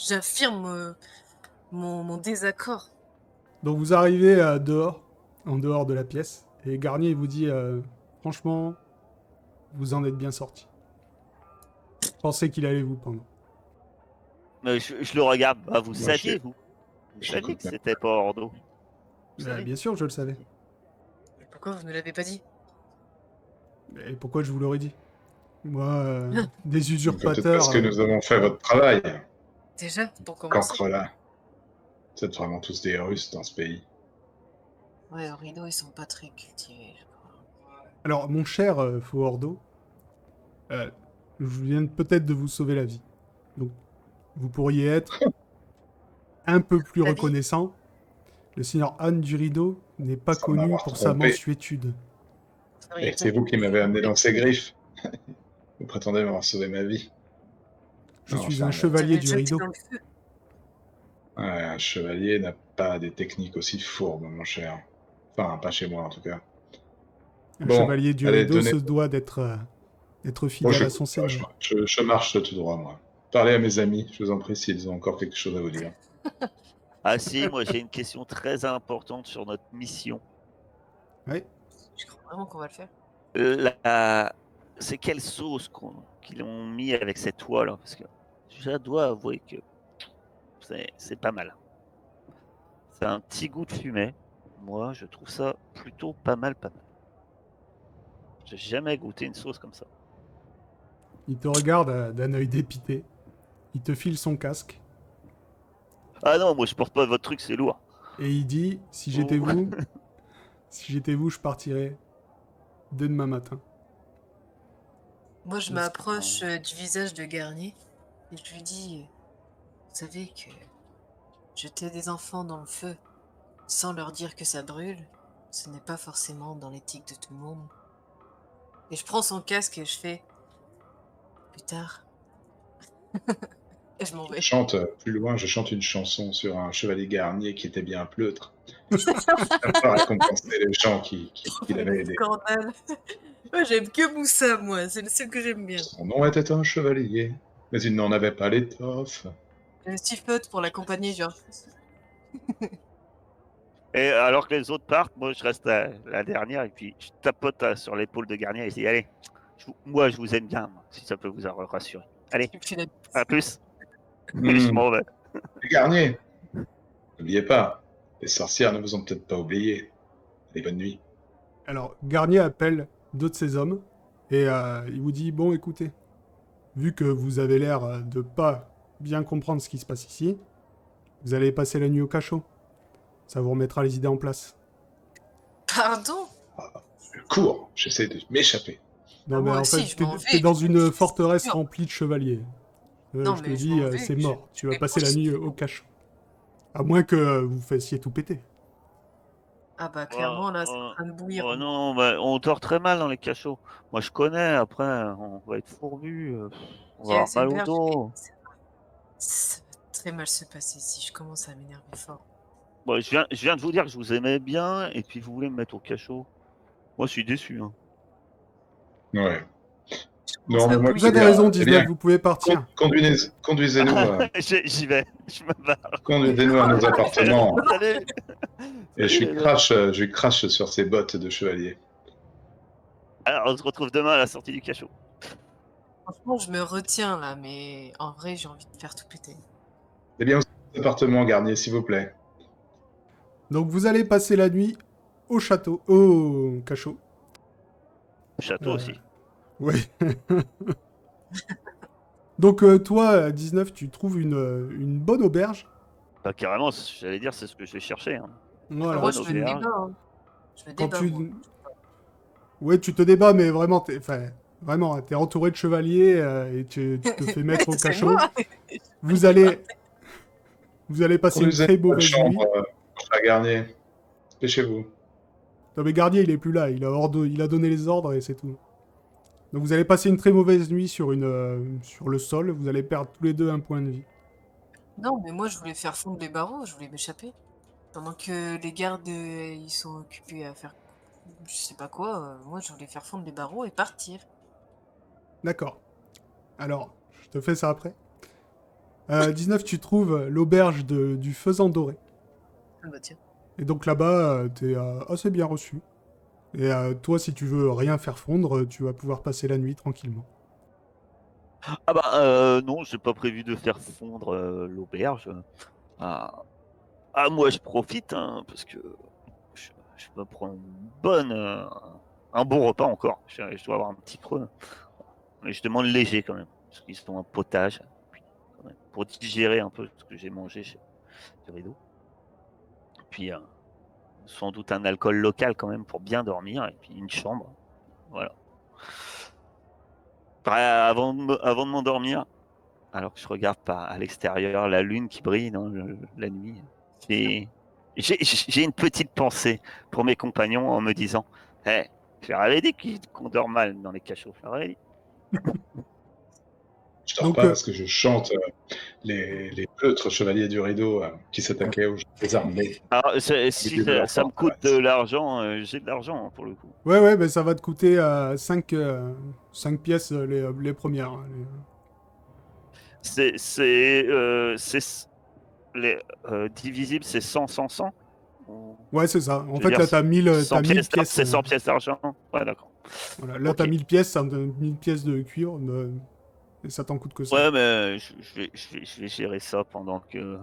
A: j'affirme mon désaccord.
C: Donc vous arrivez dehors, en dehors de la pièce, et Garnier il vous dit franchement, vous en êtes bien sorti. Je pensais qu'il allait vous pendre.
B: Mais je le regarde. Ah, vous
D: Moi,
B: saviez, vous
D: je
B: saviez
D: l'écoute
B: que
D: même.
B: c'était pas Ordo. Vous
C: Bah,
B: savez.
C: bien sûr, je le savais.
A: Mais pourquoi vous ne l'avez pas dit?
C: Et pourquoi je vous l'aurais dit? Moi, des
D: Peut-être
C: usurpateurs.
D: parce que nous avons fait votre travail.
A: Déjà, pour commencer.
D: Cancre là. Vous êtes vraiment tous des Russes dans ce pays.
A: Ouais, au rideau, ils sont pas très cultivés, je crois.
C: Alors, mon cher Fauordo, je viens peut-être de vous sauver la vie. Donc, vous pourriez être un peu plus
A: La vie?
C: reconnaissant. Le seigneur Anne du Rideau n'est pas
D: Sans
C: connu
D: m'avoir
C: pour sa
D: trompé.
C: mansuétude.
A: Ça
D: Et c'est vous qui m'avez amené dans ces griffes. Vous prétendez m'avoir sauvé ma vie.
C: Je
D: Non,
C: suis
D: enfin,
C: un
D: bon.
C: chevalier
A: J'avais
C: du
A: jeté
C: Rideau.
A: dans le feu.
D: Ouais, un chevalier n'a pas des techniques aussi fourbes, mon cher. Enfin, pas chez moi en tout cas.
C: Un
D: Bon,
C: chevalier du
D: allez,
C: Rideau
D: donnez.
C: se doit d'être
D: Moi,
C: fidèle
D: je,
C: à son seigneur.
D: je marche tout droit, moi. Parlez à mes amis, je vous en prie, s'ils ont encore quelque chose à vous dire.
B: Ah si, moi j'ai une question très importante sur notre mission.
C: Oui.
A: Je crois vraiment qu'on va le faire.
B: C'est quelle sauce qu'ils ont mis avec cette toile? Parce que je dois avouer que c'est pas mal. C'est un petit goût de fumée. Moi, je trouve ça plutôt pas mal, pas mal. J'ai jamais goûté une sauce comme ça.
C: Il te regarde d'un œil dépité. Il te file son casque.
B: Ah non, moi je porte pas votre truc, c'est lourd.
C: Et il dit, si j'étais
B: Oh.
C: vous, je partirais dès demain matin.
A: Moi, je
C: Parce que-
A: m'approche du visage de Garnier et je lui dis, vous savez que jeter des enfants dans le feu sans leur dire que ça brûle, ce n'est pas forcément dans l'éthique de tout le monde. Et je prends son casque et je fais, plus tard. Et je m'en
D: Je
A: vais.
D: chante plus loin, je chante une chanson sur un chevalier garnier qui était bien pleutre. Ça va récompenser les gens qui l'avaient aidé.
A: Scandale. Moi, j'aime que Moussa, moi. C'est le seul que j'aime bien.
D: Son nom était un chevalier, mais il n'en avait pas l'étoffe.
A: Je sifflote pour l'accompagner, genre.
B: Et alors que les autres partent, moi je reste la dernière et puis je tapote sur l'épaule de Garnier et je dis allez, moi je vous aime bien, moi, si ça peut vous rassurer. Allez,
A: Tu me fais la-
B: à plus. Et je m'en vais.
D: Les Garnier, n'oubliez pas, les sorcières ne vous ont peut-être pas oublié. Allez, bonne nuit.
C: Alors, Garnier appelle deux de ses hommes. Et il vous dit, bon, écoutez. Vu que vous avez l'air de pas bien comprendre ce qui se passe ici, vous allez passer la nuit au cachot. Ça vous remettra les idées en place.
A: Pardon?
D: Je cours, j'essaie de m'échapper.
C: Non,
A: Ah,
C: mais
A: moi
C: en
A: aussi,
C: fait,
A: je m'en vais,
C: t'es dans
A: je
C: une
A: suis
C: forteresse
A: sûre.
C: remplie de chevaliers.
A: Non,
C: Je te
A: mais je
C: dis,
A: m'en vais,
C: c'est
A: je-
C: mort. Tu
A: je
C: vas
A: vais
C: passer la nuit au cachot. À moins que vous fassiez tout péter.
A: Ah bah clairement, là, c'est en
B: Oh,
A: train de bouillir.
B: oh non, bah, on dort très mal dans les cachots. Moi je connais, après on va être fourbu, on va avoir mal au
A: Heisenberg,
B: dos.
A: ça va très mal se passer si je commence à m'énerver fort.
B: Bon, je viens de vous dire que je vous aimais bien et puis vous voulez me mettre au cachot. Moi je suis déçu. Hein.
D: Ouais. Non,
A: Ça
D: mais moi,
A: bouge.
C: Vous avez
D: bien,
C: raison,
D: eh bien,
C: 19, vous pouvez partir.
D: conduisez-nous
B: J'y vais, je me barre.
D: conduisez-nous à nos appartements.
B: Salut.
D: Et
B: Salut, les mecs.
D: je lui crache sur ses bottes de chevalier.
B: Alors, on se retrouve demain à la sortie du cachot.
A: Franchement, je me retiens là, mais en vrai, j'ai envie de faire tout péter.
D: Eh bien, aux appartements, Garnier, s'il vous plaît.
C: Donc vous allez passer la nuit au château, au cachot.
B: Château
C: Euh,
B: aussi.
C: Ouais. Donc toi, 19, tu trouves une bonne auberge.
B: Bah, carrément, j'allais dire, c'est ce que je vais chercher. Hein.
A: Bah,
C: Voilà.
A: moi,
B: Bonne
A: je me
B: auberge.
A: débat. Hein. Je me
C: Quand
A: débat, moi.
C: Ouais, tu te débats, mais vraiment, vraiment, t'es entouré de chevaliers et tu te fais mettre au
A: C'est
C: cachot.
A: moi.
C: Vous allez, vous allez passer une
D: Conduisez
C: très
D: notre
C: mauvaise nuit.
D: chambre, mon cher Garnier. Dépêchez-vous.
C: Non mais Garnier, il est plus là. Il a donné les ordres et c'est tout. Donc vous allez passer une très mauvaise nuit sur le sol. Vous allez perdre tous les deux un point de vie.
A: Non, mais moi, je voulais faire fondre les barreaux. Je voulais m'échapper. Pendant que les gardes, ils sont occupés à faire je sais pas quoi, moi, je voulais faire fondre les barreaux et partir.
C: D'accord. Alors, je te fais ça après. 19, tu trouves l'auberge du Faisan Doré.
A: Ah bah tiens.
C: Et donc là-bas, t'es assez bien reçu. Et toi, si tu veux rien faire fondre, tu vas pouvoir passer la nuit tranquillement.
B: Ah bah non, j'ai pas prévu de faire fondre l'auberge. Ah, moi je profite hein, parce que je me prends un bon repas encore. Je dois avoir un petit creux. Mais je demande léger quand même, parce qu'ils sont un potage, puis, quand même, pour digérer un peu ce que j'ai mangé chez Rideau. Puis sans doute un alcool local quand même pour bien dormir, et puis une chambre. Voilà. Avant de m'endormir, alors que je regarde à l'extérieur la lune qui brille dans la nuit, et j'ai une petite pensée pour mes compagnons en me disant hey, je leur avais dit qu'on dort mal dans les cachots. Je leur avais dit.
D: Je dors
C: Donc,
D: pas parce que je chante les pleutres chevaliers du rideau qui s'attaquaient aux armées.
B: Alors, si
D: de leur
B: ça me coûte de
D: forteresse.
B: l'argent, j'ai de l'argent hein, pour le coup.
C: ouais, ben ça va te coûter 5 pièces les premières. Hein,
B: C'est divisible, c'est 100, 100, 100.
C: Ouais, c'est ça. En
B: Je veux
C: fait,
B: dire,
C: là, t'as
B: 100
C: 1000
B: pièces d'or,
C: pièces.
B: c'est 100 pièces d'argent. Ouais, d'accord.
C: Voilà. Là,
B: Ok.
C: t'as 1000 pièces, ça te donne 1000 pièces de cuivre. Et ça t'en coûte que ça.
B: Ouais, mais je vais gérer ça pendant que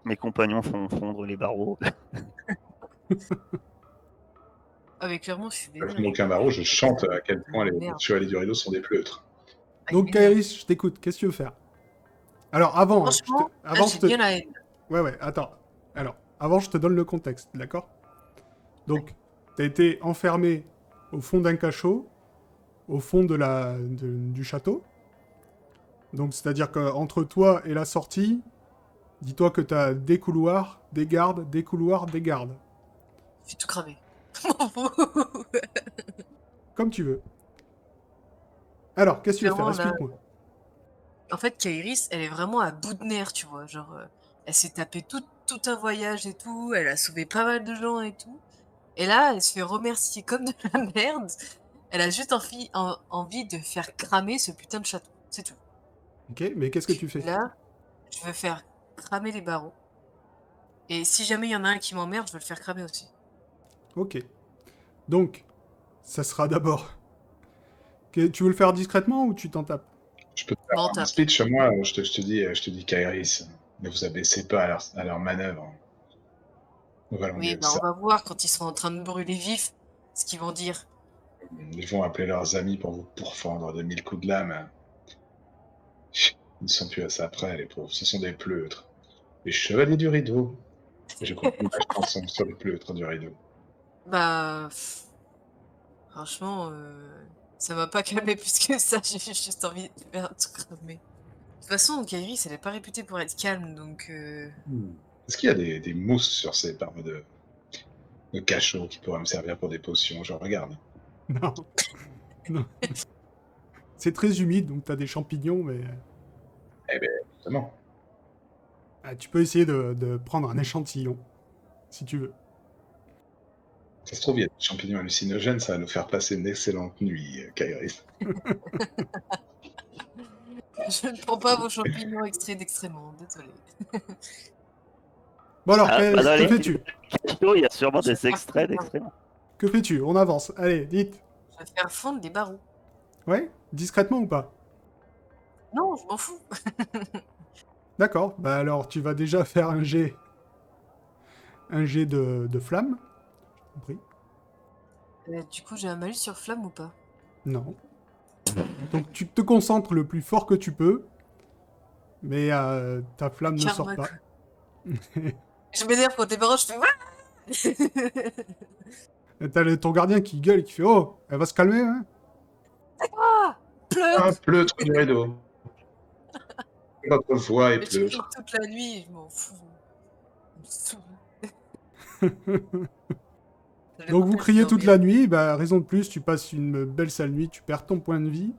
B: mes compagnons font fondre les barreaux.
A: Ah mais clairement, je suis
D: Je
A: vénère.
D: fume aucun barreau, je chante à quel point les
A: Merde.
D: chevaliers du rideau sont des pleutres.
A: Ah, il
C: Donc,
A: m'énerve.
C: Kairis, je t'écoute. Qu'est-ce que tu veux faire? Alors, avant, hein,
A: Franchement, là,
C: avant,
A: j'ai bien la haine.
C: Ouais, attends. Alors, avant, je te donne le contexte, d'accord? Donc, t'as été enfermé au fond d'un cachot, au fond du château. Donc, c'est-à-dire qu'entre toi et la sortie, dis-toi que t'as des couloirs, des gardes, des couloirs, des gardes.
A: Je suis tout cramé.
C: Comme tu veux. Alors, qu'est-ce que tu veux faire?
A: Clairement, là,
C: Explique-moi.
A: en fait, Kairis, elle est vraiment à bout de nerfs, tu vois. Genre, elle s'est tapé tout un voyage et tout. Elle a sauvé pas mal de gens et tout. Et là, elle se fait remercier comme de la merde. Elle a juste envie de faire cramer ce putain de château. C'est tout.
C: Ok, mais qu'est-ce que tu
A: Et
C: fais?
A: là, je veux faire cramer les barreaux. Et si jamais il y en a un qui m'emmerde, je veux le faire cramer aussi.
C: Ok. Donc, ça sera d'abord... Tu veux le faire discrètement ou tu t'en tapes?
D: Je peux te faire
A: Bon,
D: un
A: tape.
D: speech, moi, je te dis Kairis, ne vous abaissez pas à leur manœuvre. Nous valons
A: Oui,
D: mieux que
A: bah on
D: ça.
A: va voir quand ils seront en train de brûler vifs ce qu'ils vont dire.
D: Ils vont appeler leurs amis pour vous pourfendre de 1000 coups de lame. Ils ne sont plus à ça près, les pauvres. Ce sont des pleutres. Les chevaliers du rideau. Et je continue ma chanson sur les pleutres du rideau.
A: Bah, franchement, ça m'a pas calmé plus que ça. J'ai juste envie de faire tout cramer. De toute façon, Kairis, elle est pas réputée pour être calme, donc...
D: Est-ce qu'il y a des mousses sur ces barbes de cachot qui pourraient me servir pour des potions? Je regarde.
C: Non. Non. C'est très humide, donc t'as des champignons, mais...
D: Eh bien, justement.
C: Tu peux essayer de prendre un échantillon, si tu veux.
D: Ça se trouve, il y a des champignons hallucinogènes, ça va nous faire passer une excellente nuit, Kairis.
A: Je ne prends pas vos champignons extraits d'extrêmement, désolé.
C: Bon alors,
B: Ah, bah dans
C: que
B: les
C: fais-tu?
B: cachos, il y a sûrement
A: Je vais
B: des
A: faire
B: extraits
A: fondre,
B: d'extrêmement.
C: Que fais-tu? On avance. Allez, dites.
A: je vais faire fondre les barreaux.
C: Ouais? Discrètement ou pas?
A: Non, je m'en fous.
C: D'accord. Bah alors, tu vas déjà faire un jet de flamme. Compris.
A: Du coup, j'ai un malus sur flamme ou pas?
C: Non. Donc tu te concentres le plus fort que tu peux, mais ta flamme ne sort
A: Karma,
C: pas.
A: quoi. Je m'énerve quand les barreaux, je fais
C: Et t'as ton gardien qui gueule et qui fait Oh, elle va se calmer, hein?
A: ah,
D: Ah,
A: pleutre.
D: pleutre du rideau. Votre voix est
A: Et je crie
D: pleutre.
A: toute la nuit, je m'en fous. Ça me saoule. Je vais
C: Donc vous
A: plus
C: criez toute
A: dormir.
C: la nuit, bah raison de plus, tu passes une belle sale nuit, tu perds ton point de vie.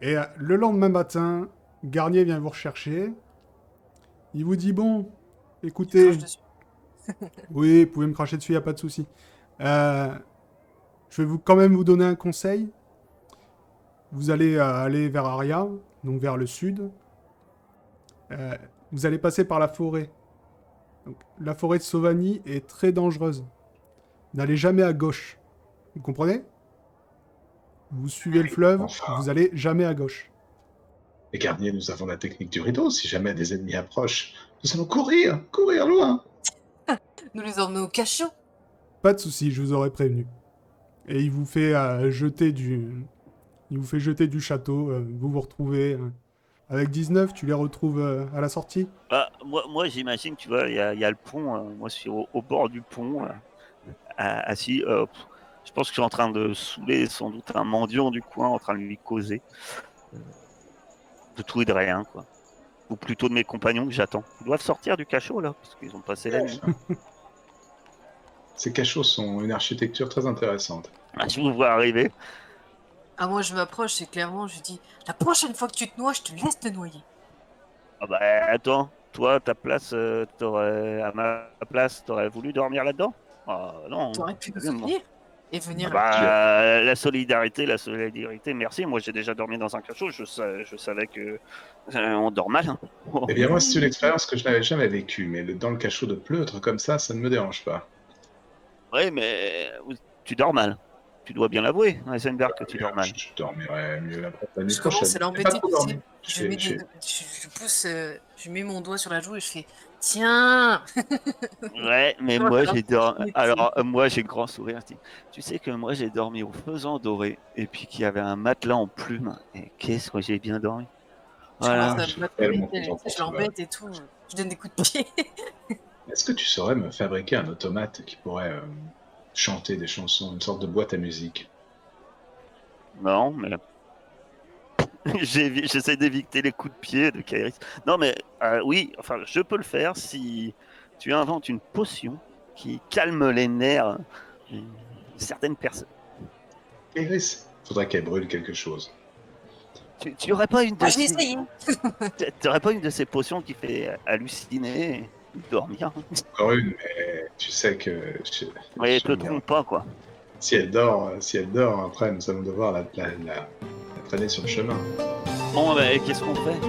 C: Et le lendemain matin, Garnier vient vous rechercher. Il vous dit Bon,
A: Je
C: écoutez,
A: crache dessus.
C: oui, vous pouvez me cracher dessus, y a pas de souci. Je vais quand même vous donner un conseil. Vous allez aller vers Aria, donc vers le sud. Euh, vous allez passer par la forêt. Donc, la forêt de Sauvagny est très dangereuse. N'allez jamais à gauche. Vous comprenez? Vous suivez le fleuve,
D: Enfin,
C: vous allez jamais à gauche.
D: les gardiens, nous avons la technique du rideau. Si jamais des ennemis approchent, nous allons courir, courir loin.
A: Nous les emmenons au cachot.
C: Pas de souci, je vous aurais prévenu. Et il vous fait il vous fait jeter du château. Vous vous retrouvez avec 19. Tu les retrouves à la sortie.
B: Bah, moi j'imagine, tu vois, il y a le pont. Moi, je suis au bord du pont, assis. Je pense que je suis en train de saouler sans doute un mendiant du coin, en train de lui causer. De tout et de rien, quoi. Ou plutôt de mes compagnons que j'attends. Ils doivent sortir du cachot, là, parce qu'ils ont passé la nuit.
D: Ces cachots sont une architecture très intéressante.
B: Ah, je vous vois arriver.
A: Ah, moi, je m'approche et clairement, je dis la prochaine fois que tu te noies, je te laisse te noyer.
B: Ah bah attends, toi, ta place, à ma place, t'aurais voulu dormir là-dedans? Ah non.
A: T'aurais pu nous
B: Bien, moi.
A: soutenir et
B: Ah
A: venir.
B: bah, la solidarité, merci. Moi, j'ai déjà dormi dans un cachot. Je savais que on dort mal. Hein.
D: Eh bien, moi, c'est une expérience que je n'avais jamais vécue, mais dans le cachot de pleutre comme ça ne me dérange pas.
B: Ouais, mais tu dors mal. Tu dois bien l'avouer, Heisenberg, que tu dors mal.
D: Je dormirai mieux la nuit
A: Je
D: prochaine.
A: commence à
D: J'ai pas
A: l'embêter,
D: trop
A: tu
D: dormi.
A: sais. Je pousse, je mets mon doigt sur la joue et je fais tiens.
B: Ouais, mais
A: Tu vois,
B: moi
A: alors,
B: j'ai dormi.
A: je
B: Alors moi j'ai grand sourire. Je dis, tu sais que moi j'ai dormi au faisan doré et puis qu'il y avait un matelas en plume. Et qu'est-ce que j'ai bien dormi.
A: commence
B: Voilà.
A: à
D: je suis
A: me battre
D: tellement
A: avec elle,
D: content
A: tu sais,
D: pour
A: je
D: toi.
A: l'embête et tout. Je donne des coups de pied.
D: Est-ce que tu saurais me fabriquer un automate qui pourrait chanter des chansons, une sorte de boîte à musique?
B: Non, mais j'essaie d'éviter les coups de pied de Kairis. Non, mais oui, enfin, je peux le faire si tu inventes une potion qui calme les nerfs de certaines personnes.
D: Iris, faudrait qu'elle brûle quelque chose.
B: Tu aurais pas une de
A: Ah, je vais
B: ces,
A: essayer.
B: tu aurais pas une de ces potions qui fait halluciner et dormir?
D: Encore une, mais tu sais que
B: Mais te trompe pas, quoi.
D: si elle dort, après nous allons devoir la traîner sur le chemin.
B: Bon, bah, qu'est-ce qu'on fait?